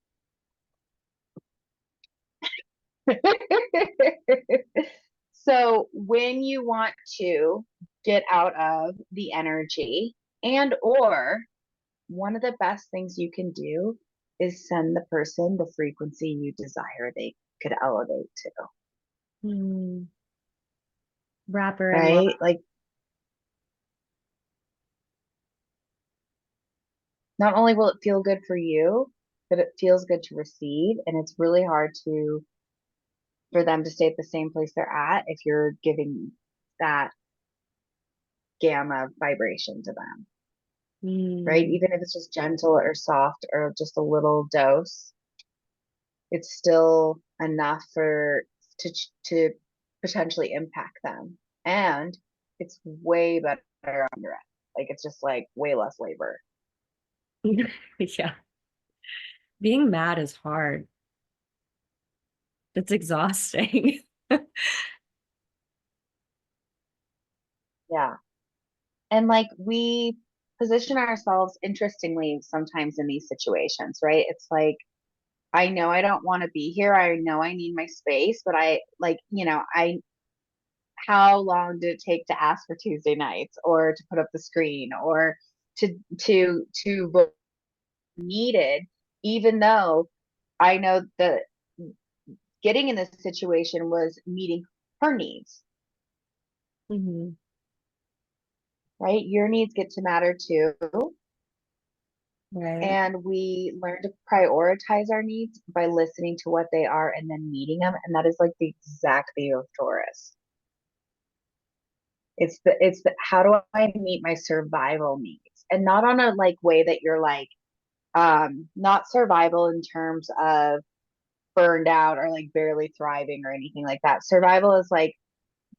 So when you want to get out of the energy, and or one of the best things you can do is send the person the frequency you desire they could elevate to, Wrapper and love. right? Like, not only will it feel good for you, but it feels good to receive, and it's really hard for them to stay at the same place they're at if you're giving that gamma vibration to them, right? Even if it's just gentle or soft or just a little dose, it's still enough to potentially impact them. And it's way better on your end. Like, it's just like way less labor. Yeah. Being mad is hard. It's exhausting. Yeah. And like, we position ourselves interestingly sometimes in these situations, right? It's like, I know I don't want to be here. I know I need my space, but I like, how long did it take to ask for Tuesday nights or to put up the screen or to book needed, even though I know that getting in this situation was meeting her needs, Mhm. right? Your needs get to matter too. Right. And we learn to prioritize our needs by listening to what they are and then meeting them. And that is like the exact theme of Taurus. It's the how do I meet my survival needs? And not on a like way that you're like not survival in terms of burned out or like barely thriving or anything like that. Survival is like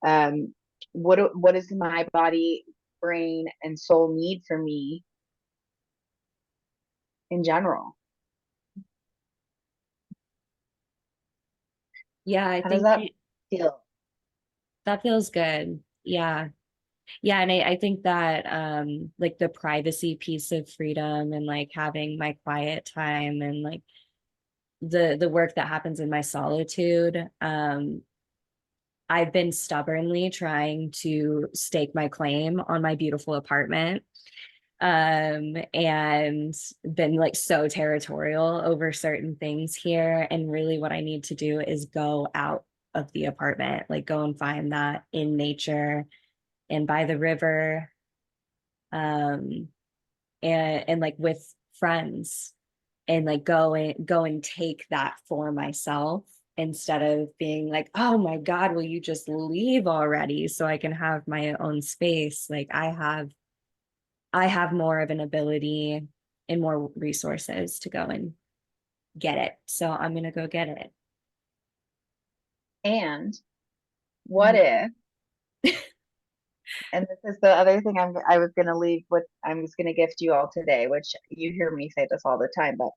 um what does my body, brain, and soul need from me in general? Yeah, I How does think that feel? That feels good. Yeah. Yeah. And I think that like the privacy piece of freedom and like having my quiet time and like the work that happens in my solitude, I've been stubbornly trying to stake my claim on my beautiful apartment, and been like so territorial over certain things here. And really what I need to do is go out of the apartment, like go and find that in nature and by the river, um, and like with friends, and like go and take that for myself instead of being like, oh my God, will you just leave already so I can have my own space? Like I have more of an ability and more resources to go and get it. So I'm gonna go get it. And what if, and this is the other thing I was going to leave with, I'm just going to gift you all today, which you hear me say this all the time, but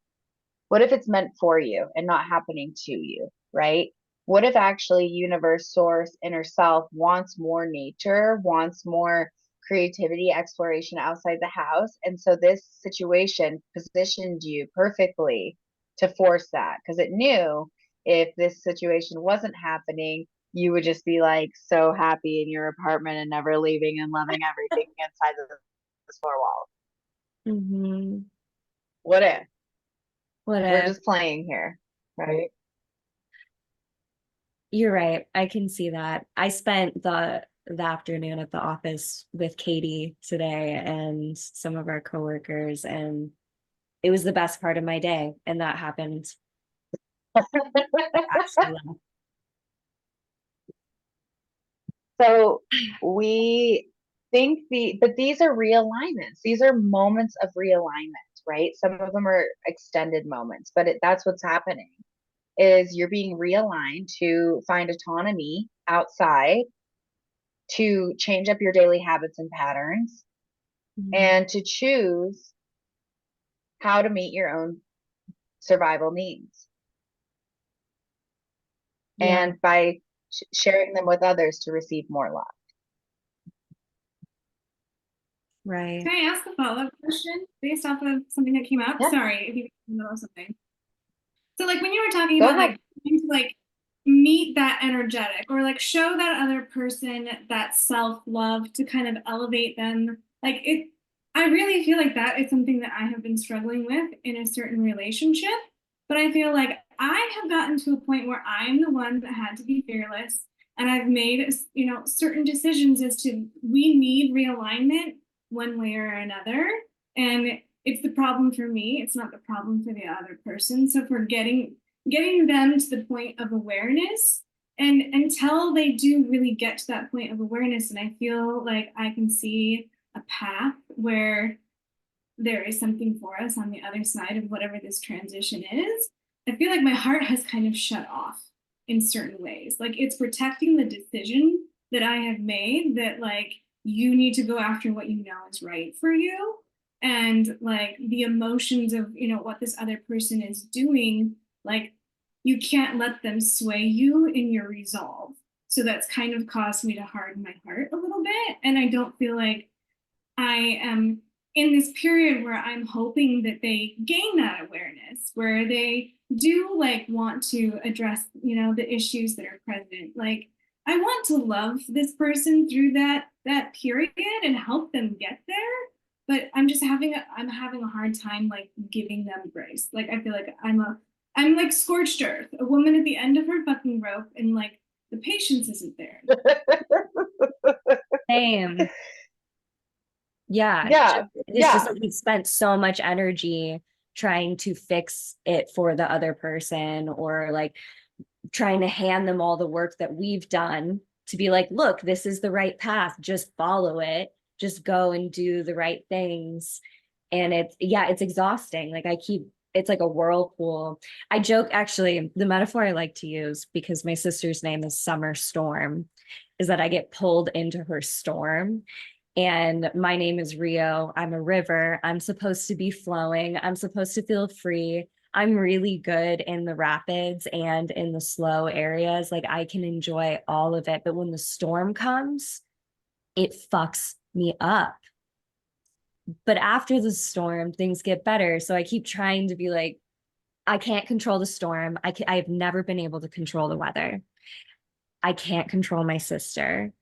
what if it's meant for you and not happening to you, right? What if actually universe, source, inner self wants more nature, wants more creativity, exploration outside the house? And so this situation positioned you perfectly to force that because it knew if this situation wasn't happening, you would just be like so happy in your apartment and never leaving and loving everything inside of the four walls. Mm-hmm. What if? What We're if? just playing here, right? You're right. I can see that. I spent the afternoon at the office with Katie today and some of our coworkers, and it was the best part of my day. And that happened actually. So we think but these are realignments. These are moments of realignment, right? Some of them are extended moments, but that's what's happening is you're being realigned to find autonomy outside, to change up your daily habits and patterns, and to choose how to meet your own survival needs. Yeah, And by sharing them with others to receive more love. right. Can I ask a follow-up question based off of something that came up? Yeah. Sorry if you in the middle of something. So like when you were talking Go about ahead. like trying to like meet that energetic or like show that other person that self-love to kind of elevate them, like it, I really feel like that is something that I have been struggling with in a certain relationship. But I feel like I have gotten to a point where I'm the one that had to be fearless, and I've made, you know, certain decisions as to we need realignment one way or another. And it's the problem for me. It's not the problem for the other person. So for getting them to the point of awareness, and until they do really get to that point of awareness, and I feel like I can see a path where there is something for us on the other side of whatever this transition is, I feel like my heart has kind of shut off in certain ways. Like it's protecting the decision that I have made that like you need to go after what you know is right for you. And like the emotions of, you know, what this other person is doing, like you can't let them sway you in your resolve. So that's kind of caused me to harden my heart a little bit. And I don't feel like I am in this period where I'm hoping that they gain that awareness, where they do like want to address, you know, the issues that are present. Like I want to love this person through that period and help them get there. But I'm having a hard time like giving them grace. Like I feel like I'm like scorched earth, a woman at the end of her fucking rope, and like the patience isn't there. Same. Yeah. Yeah. It's just Yeah. like we spent so much energy trying to fix it for the other person, or like trying to hand them all the work that we've done to be like, look, this is the right path. Just follow it. Just go and do the right things. And it's exhausting. Like it's like a whirlpool. I joke, actually, the metaphor I like to use, because my sister's name is Summer Storm, is that I get pulled into her storm. And my name is Rio. I'm a river. I'm supposed to be flowing. I'm supposed to feel free. I'm really good in the rapids and in the slow areas. Like I can enjoy all of it. But when the storm comes, it fucks me up. But after the storm, things get better. So I keep trying to be like, I can't control the storm. I have never been able to control the weather. I can't control my sister.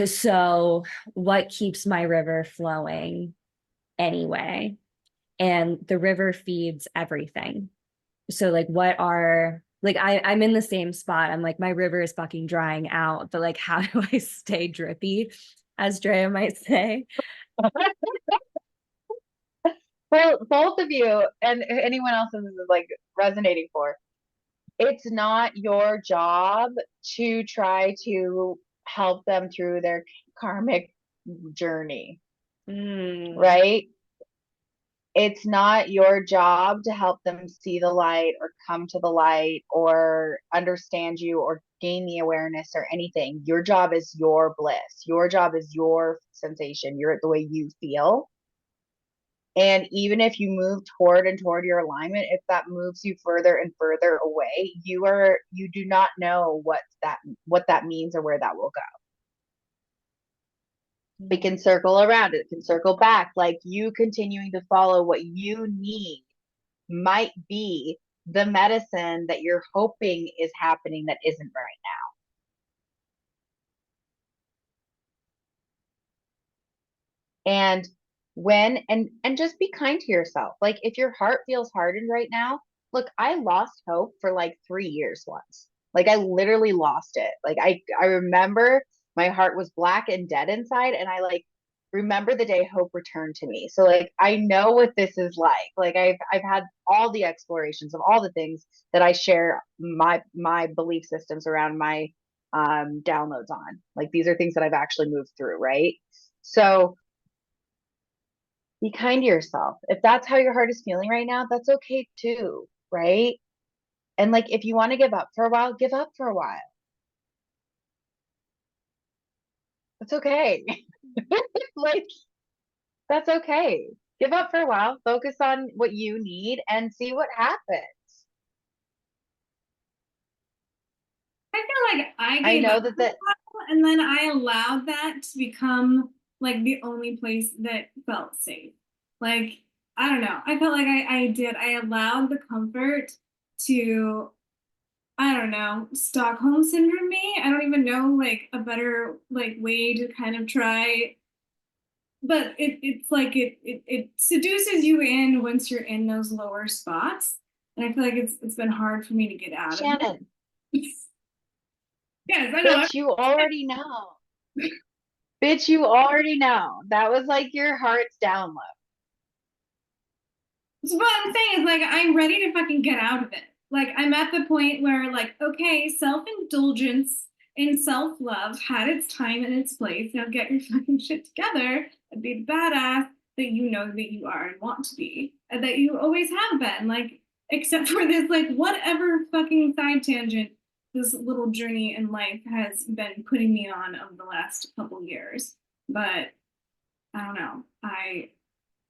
So what keeps my river flowing anyway? And the river feeds everything. So like what are like I'm in the same spot. I'm like, my river is fucking drying out, but like how do I stay drippy, as Drea might say? Well, both of you and anyone else this is like resonating for, it's not your job to try to help them through their karmic journey, right? It's not your job to help them see the light or come to the light or understand you or gain the awareness or anything. Your job is your bliss. Your job is your sensation. You're the way you feel. And even if you move toward your alignment, if that moves you further and further away, you do not know what that means or where that will go. It can circle around, it can circle back. Like you continuing to follow what you need might be the medicine that you're hoping is happening that isn't right now. And and just be kind to yourself. Like if your heart feels hardened right now, look, I lost hope for like 3 years once. Like I literally lost it. Like I remember my heart was black and dead inside, and I like remember the day hope returned to me. So like I know what this is like. Like I've had all the explorations of all the things that I share my belief systems around my downloads on. Like these are things that I've actually moved through, right? So be kind to yourself. If that's how your heart is feeling right now, that's okay too, right? And like if you want to give up for a while, give up for a while. That's okay. Like that's okay. Give up for a while, focus on what you need and see what happens. I feel like I I gave know up that for a while, and then I allowed that to become like the only place that felt safe. Like, I don't know. I felt like I did. I allowed the comfort to, I don't know, Stockholm syndrome me. I don't even know like a better like way to kind of try, but it's like it seduces you in once you're in those lower spots. And I feel like it's been hard for me to get out of Shannon, it. Yes, I know. bitch, you already know. Bitch, you already know. That was like your heart's download. So what I'm saying is like I'm ready to fucking get out of it. Like I'm at the point where like, okay, self-indulgence and self-love had its time and its place. Now get your fucking shit together and be the badass that you know that you are and want to be. And that you always have been. Like, except for this like whatever fucking side tangent this little journey in life has been putting me on over the last couple years. But I don't know.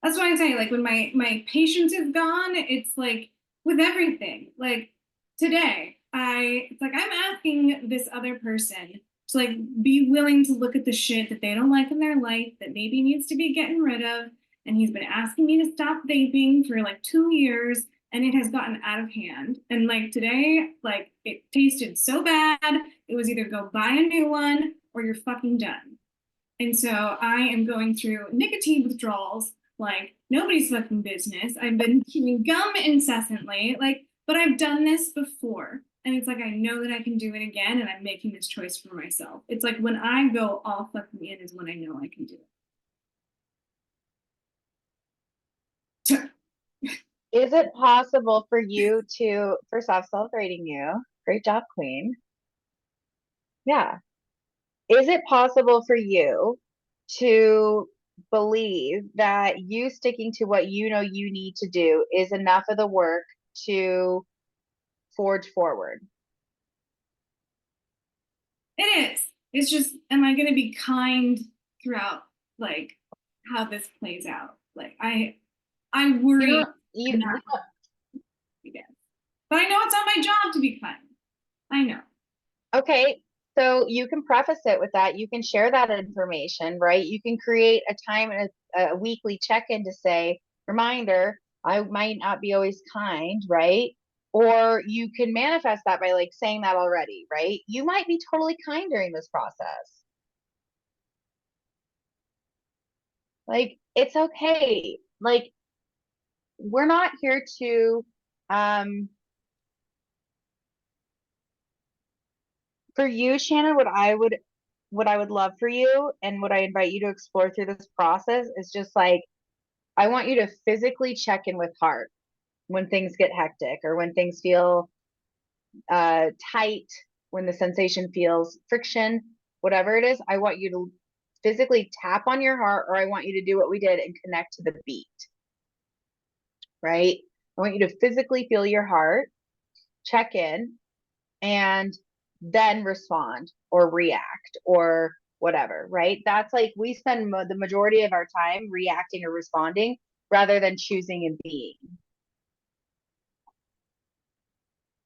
That's what I'm saying. Like when my patience is gone, it's like with everything. Like today, it's like I'm asking this other person to like be willing to look at the shit that they don't like in their life that maybe needs to be getting rid of. And he's been asking me to stop vaping for like 2 years, and it has gotten out of hand. And like today, like it tasted so bad, it was either go buy a new one or you're fucking done. And so I am going through nicotine withdrawals like nobody's fucking business. I've been chewing gum incessantly, like, but I've done this before. And it's like I know that I can do it again, and I'm making this choice for myself. It's like when I go all fucking in is when I know I can do it. Is it possible for you to, first off, celebrating you? Great job, Queen. Yeah. Is it possible for you to believe that you sticking to what you know you need to do is enough of the work to forge forward? It is. It's just, am I going to be kind throughout, like, how this plays out? Like, I worry. You don't, But I know it's not my job to be kind. I know. Okay, so you can preface it with that. You can share that information, right? You can create a time and a weekly check-in to say, reminder, I might not be always kind, right? Or you can manifest that by like saying that already, right? You might be totally kind during this process. Like, it's okay. Like, we're not here to, for you, Shannon, what I would love for you and what I invite you to explore through this process is just like, I want you to physically check in with heart when things get hectic or when things feel tight, when the sensation feels friction, whatever it is. I want you to physically tap on your heart, or I want you to do what we did and connect to the beat, right? I want you to physically feel your heart, check in, and then respond or react or whatever, right? That's like we spend the majority of our time reacting or responding rather than choosing and being.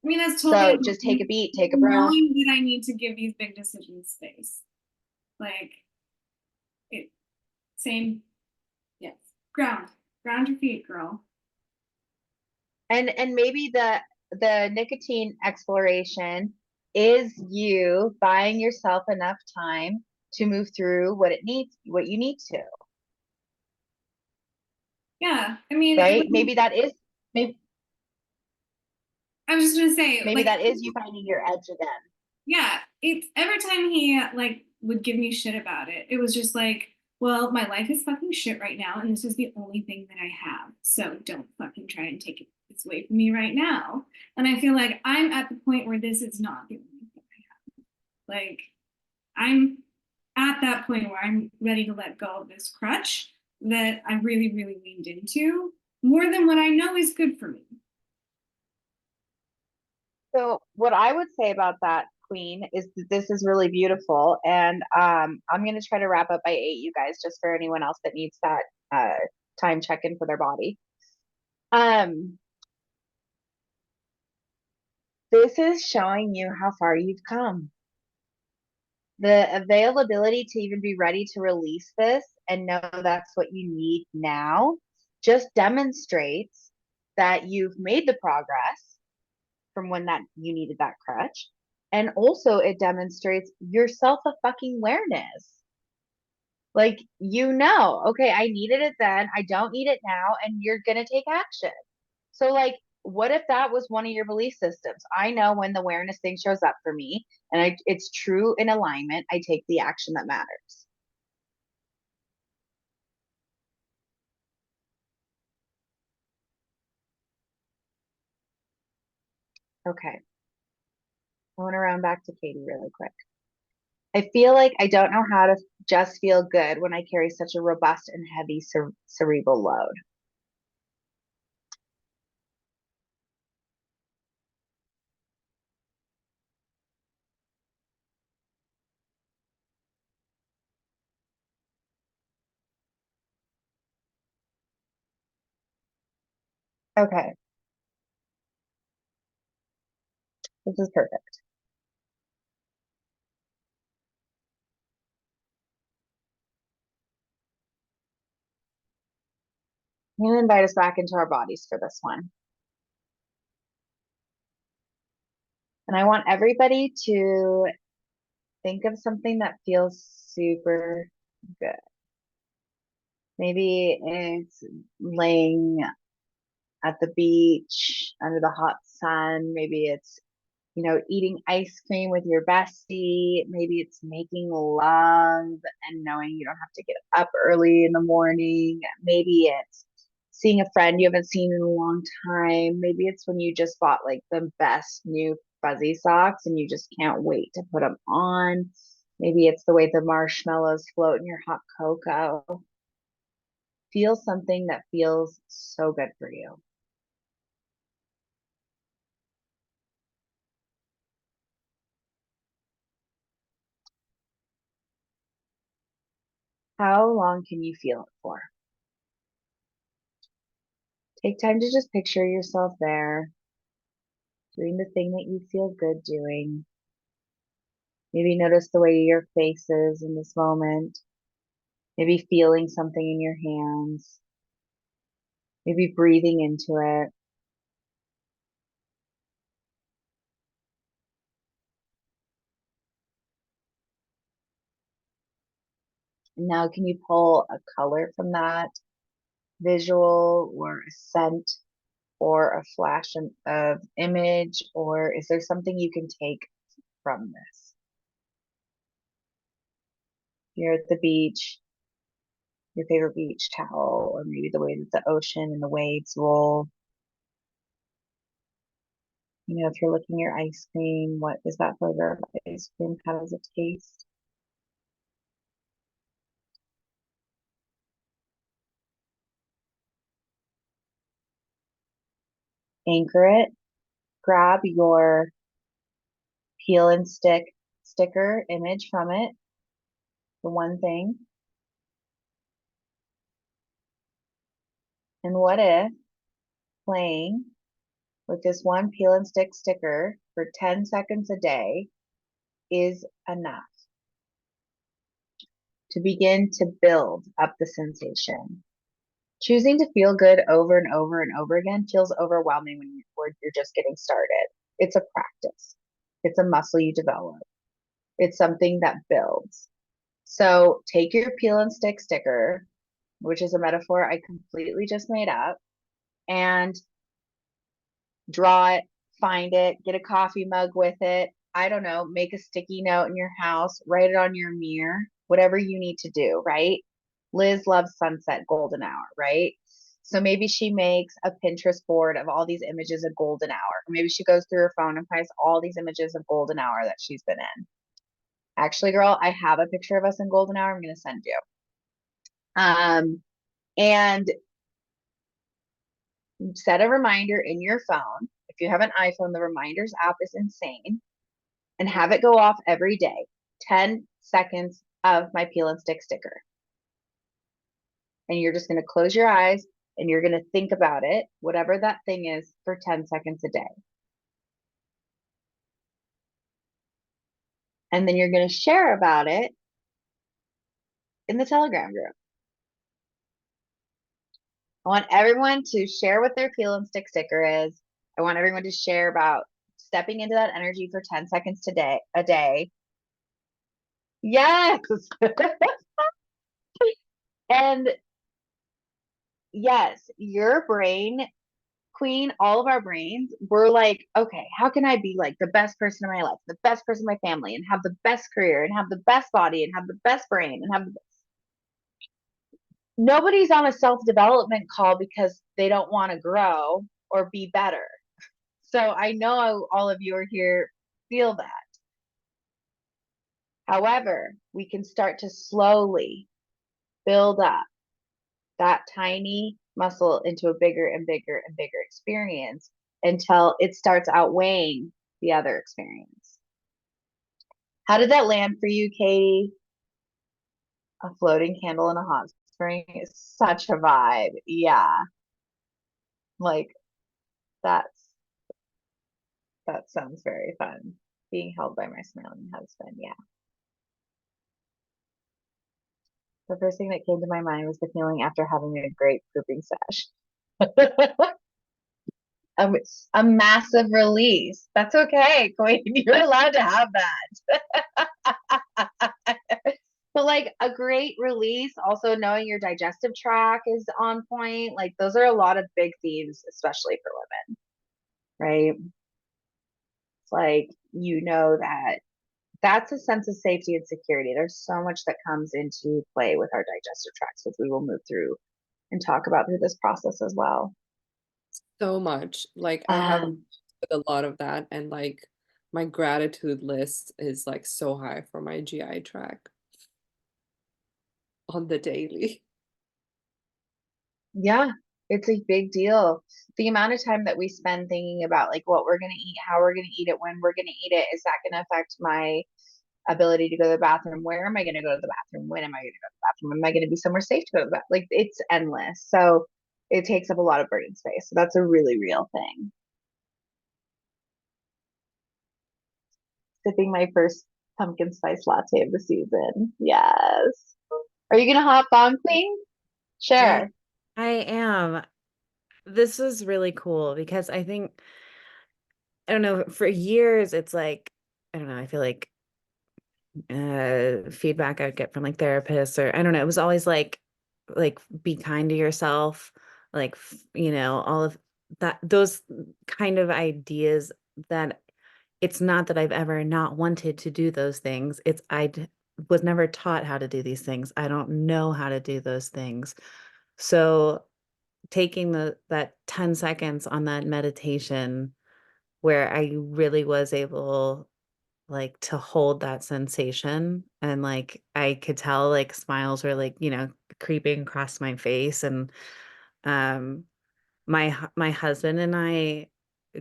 I mean, that's totally So just take a beat, take a breath. knowing that I need to give these big decisions space. Like, it, same, yes. Ground your feet, girl. And maybe the nicotine exploration is you buying yourself enough time to move through what you need to. Yeah, I mean, right? Maybe that is maybe I was just gonna say, maybe like, that is you finding your edge again. yeah, it's every time he like would give me shit about it, it was just like, well, my life is fucking shit right now, and this is the only thing that I have. So don't fucking try and take it this away from me right now. And I feel like I'm at the point where this is not the only thing I have. Like, I'm at that point where I'm ready to let go of this crutch that I really, really leaned into more than what I know is good for me. So what I would say about that, Queen, is that this is really beautiful, and I'm gonna try to wrap up by 8, you guys, just for anyone else that needs that time check-in for their body. This is showing you how far you've come. The availability to even be ready to release this and know that's what you need now just demonstrates that you've made the progress from when that you needed that crutch. And also it demonstrates your self a fucking awareness. Like, okay, I needed it then, I don't need it now, and you're gonna take action. So like, what if that was one of your belief systems? I know when the awareness thing shows up for me and it's true in alignment, I take the action that matters. Okay. I want to round back to Katie really quick. I feel like I don't know how to just feel good when I carry such a robust and heavy cerebral load. Okay. This is perfect. I'm going to invite us back into our bodies for this one. And I want everybody to think of something that feels super good. Maybe it's laying at the beach under the hot sun. Maybe it's, eating ice cream with your bestie. Maybe it's making love and knowing you don't have to get up early in the morning. Maybe it's seeing a friend you haven't seen in a long time. Maybe it's when you just bought like the best new fuzzy socks and you just can't wait to put them on. Maybe it's the way the marshmallows float in your hot cocoa. Feel something that feels so good for you. How long can you feel it for? Take time to just picture yourself there. doing the thing that you feel good doing. Maybe notice the way your face is in this moment. Maybe feeling something in your hands. Maybe breathing into it. Now, can you pull a color from that visual or a scent or a flash of image, or is there something you can take from this? You're at the beach, your favorite beach towel, or maybe the way that the ocean and the waves roll. You know, if you're licking your ice cream, what is that flavor of ice cream? How does it taste? Anchor it. Grab your peel and stick sticker image from it, the one thing. And what if playing with this one peel and stick sticker for 10 seconds a day is enough to begin to build up the sensation? Choosing to feel good over and over and over again feels overwhelming when you're just getting started. It's a practice. It's a muscle you develop. It's something that builds. So take your peel and stick sticker, which is a metaphor I completely just made up, and draw it, find it, get a coffee mug with it. I don't know, make a sticky note in your house, write it on your mirror, whatever you need to do, right? Liz loves sunset golden hour, right? So maybe she makes a Pinterest board of all these images of golden hour. Or maybe she goes through her phone and finds all these images of golden hour that she's been in. Actually, girl, I have a picture of us in golden hour I'm going to send you. And set a reminder in your phone. If you have an iPhone, the reminders app is insane. And have it go off every day. 10 seconds of my peel and stick sticker. And you're just going to close your eyes and you're going to think about it, whatever that thing is, for 10 seconds a day. And then you're going to share about it in the Telegram group. I want everyone to share what their peel and stick sticker is. I want everyone to share about stepping into that energy for 10 seconds a day. Yes. And yes, your brain, Queen, all of our brains, we're like, okay, how can I be like the best person in my life, the best person in my family, and have the best career, and have the best body, and have the best brain, and have the nobody's on a self-development call because they don't want to grow or be better. So I know all of you are here feel that. However, we can start to slowly build up that tiny muscle into a bigger and bigger and bigger experience until it starts outweighing the other experience. How did that land for you, Katie? A floating candle in a hot spring is such a vibe. Yeah. Like that sounds very fun. Being held by my smiling husband. Yeah. The first thing that came to my mind was the feeling after having a great pooping sesh. A massive release. That's okay, Queen. You're allowed to have that. But like a great release, also knowing your digestive tract is on point. Like those are a lot of big themes, especially for women, right? It's like, you know, that's a sense of safety and security. There's so much that comes into play with our digestive tracts, which we will move through and talk about through this process as well. So much. Like I have Um, a lot of that, and like my gratitude list is like so high for my GI tract on the daily. Yeah, it's a big deal. The amount of time that we spend thinking about like what we're going to eat, how we're going to eat it, when we're going to eat it, is that going to affect my ability to go to the bathroom? Where am I going to go to the bathroom? When am I going to go to the bathroom? Am I going to be somewhere safe to go to the bathroom? Like it's endless. So it takes up a lot of brain space. So that's a really real thing. sipping my first pumpkin spice latte of the season. Yes. Are you gonna hop on, Queen? Share. I am. This is really cool because I think, I don't know, for years it's like, I don't know, I feel like feedback I would get from like therapists, or I don't know, it was always like be kind to yourself, like you know, all of that, those kind of ideas, that it's not that I've ever not wanted to do those things. It's was never taught how to do these things. I don't know how to do those things. So taking that 10 seconds on that meditation where I really was able like to hold that sensation, and like I could tell like smiles were like, you know, creeping across my face. And um my husband and I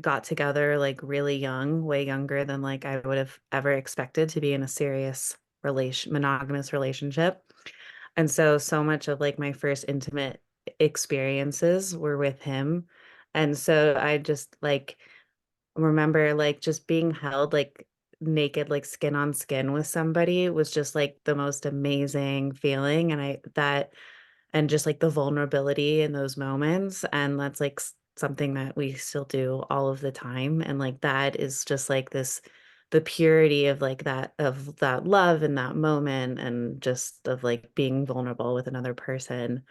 got together like really young, way younger than like I would have ever expected to be in a serious monogamous relationship. And so much of like my first intimate experiences were with him. And so I just like remember like just being held like naked, like skin on skin with somebody was just like the most amazing feeling. And and just like the vulnerability in those moments. And that's like something that we still do all of the time. And like that is just like the purity of that love in that moment, and just of like being vulnerable with another person.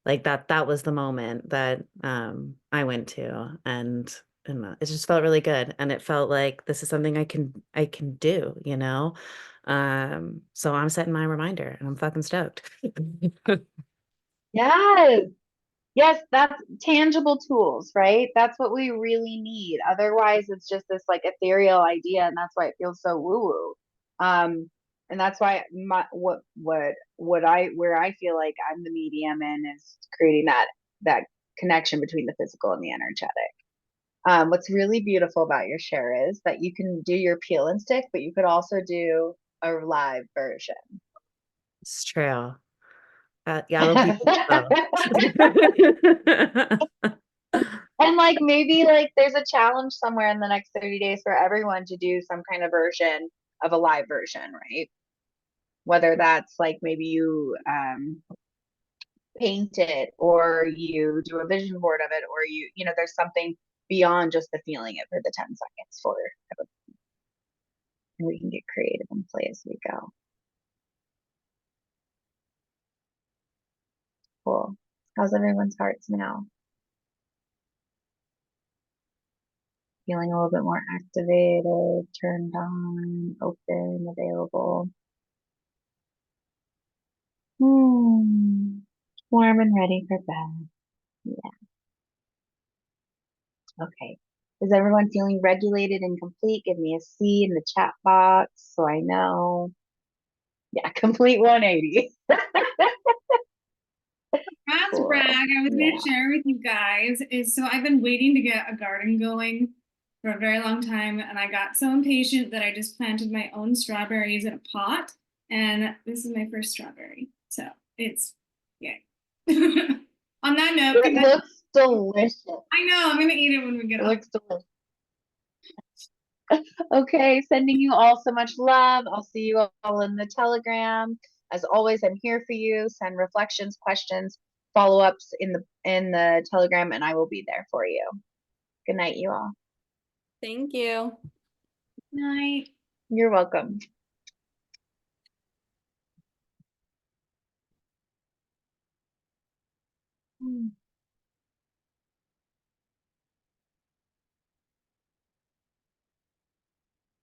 Like that was the moment that I went to, and it just felt really good, and it felt like this is something I can do, you know. So I'm setting my reminder and I'm fucking stoked. Yes. Yes, that's tangible tools, right? That's what we really need. Otherwise, it's just this like ethereal idea, and that's why it feels so woo-woo. And that's why what I where I feel like I'm the medium in is creating that connection between the physical and the energetic. What's really beautiful about your share is that you can do your peel and stick, but you could also do a live version. It's true. Yeah, I will do both. And like maybe like there's a challenge somewhere in the next 30 days for everyone to do some kind of version of a live version, right? Whether that's like maybe you paint it, or you do a vision board of it, or you know, there's something beyond just the feeling it for the 10 seconds for everyone. And we can get creative and play as we go. Cool. How's everyone's hearts now? Feeling a little bit more activated, turned on, open, available. Warm and ready for bed. Yeah. Okay. Is everyone feeling regulated and complete? Give me a C in the chat box so I know. Yeah, complete 180. Not to Cool. brag, I was Yeah. going to share with you guys is, so I've been waiting to get a garden going for a very long time, and I got so impatient that I just planted my own strawberries in a pot, and this is my first strawberry. So it's, yay. On that note, It looks delicious. I know, I'm going to eat it when we get It off. looks delicious. Okay, sending you all so much love. I'll see you all in the Telegram. As always, I'm here for you. Send reflections, questions, follow-ups in the Telegram, and I will be there for you. Good night, you all. Thank you. Night. You're welcome.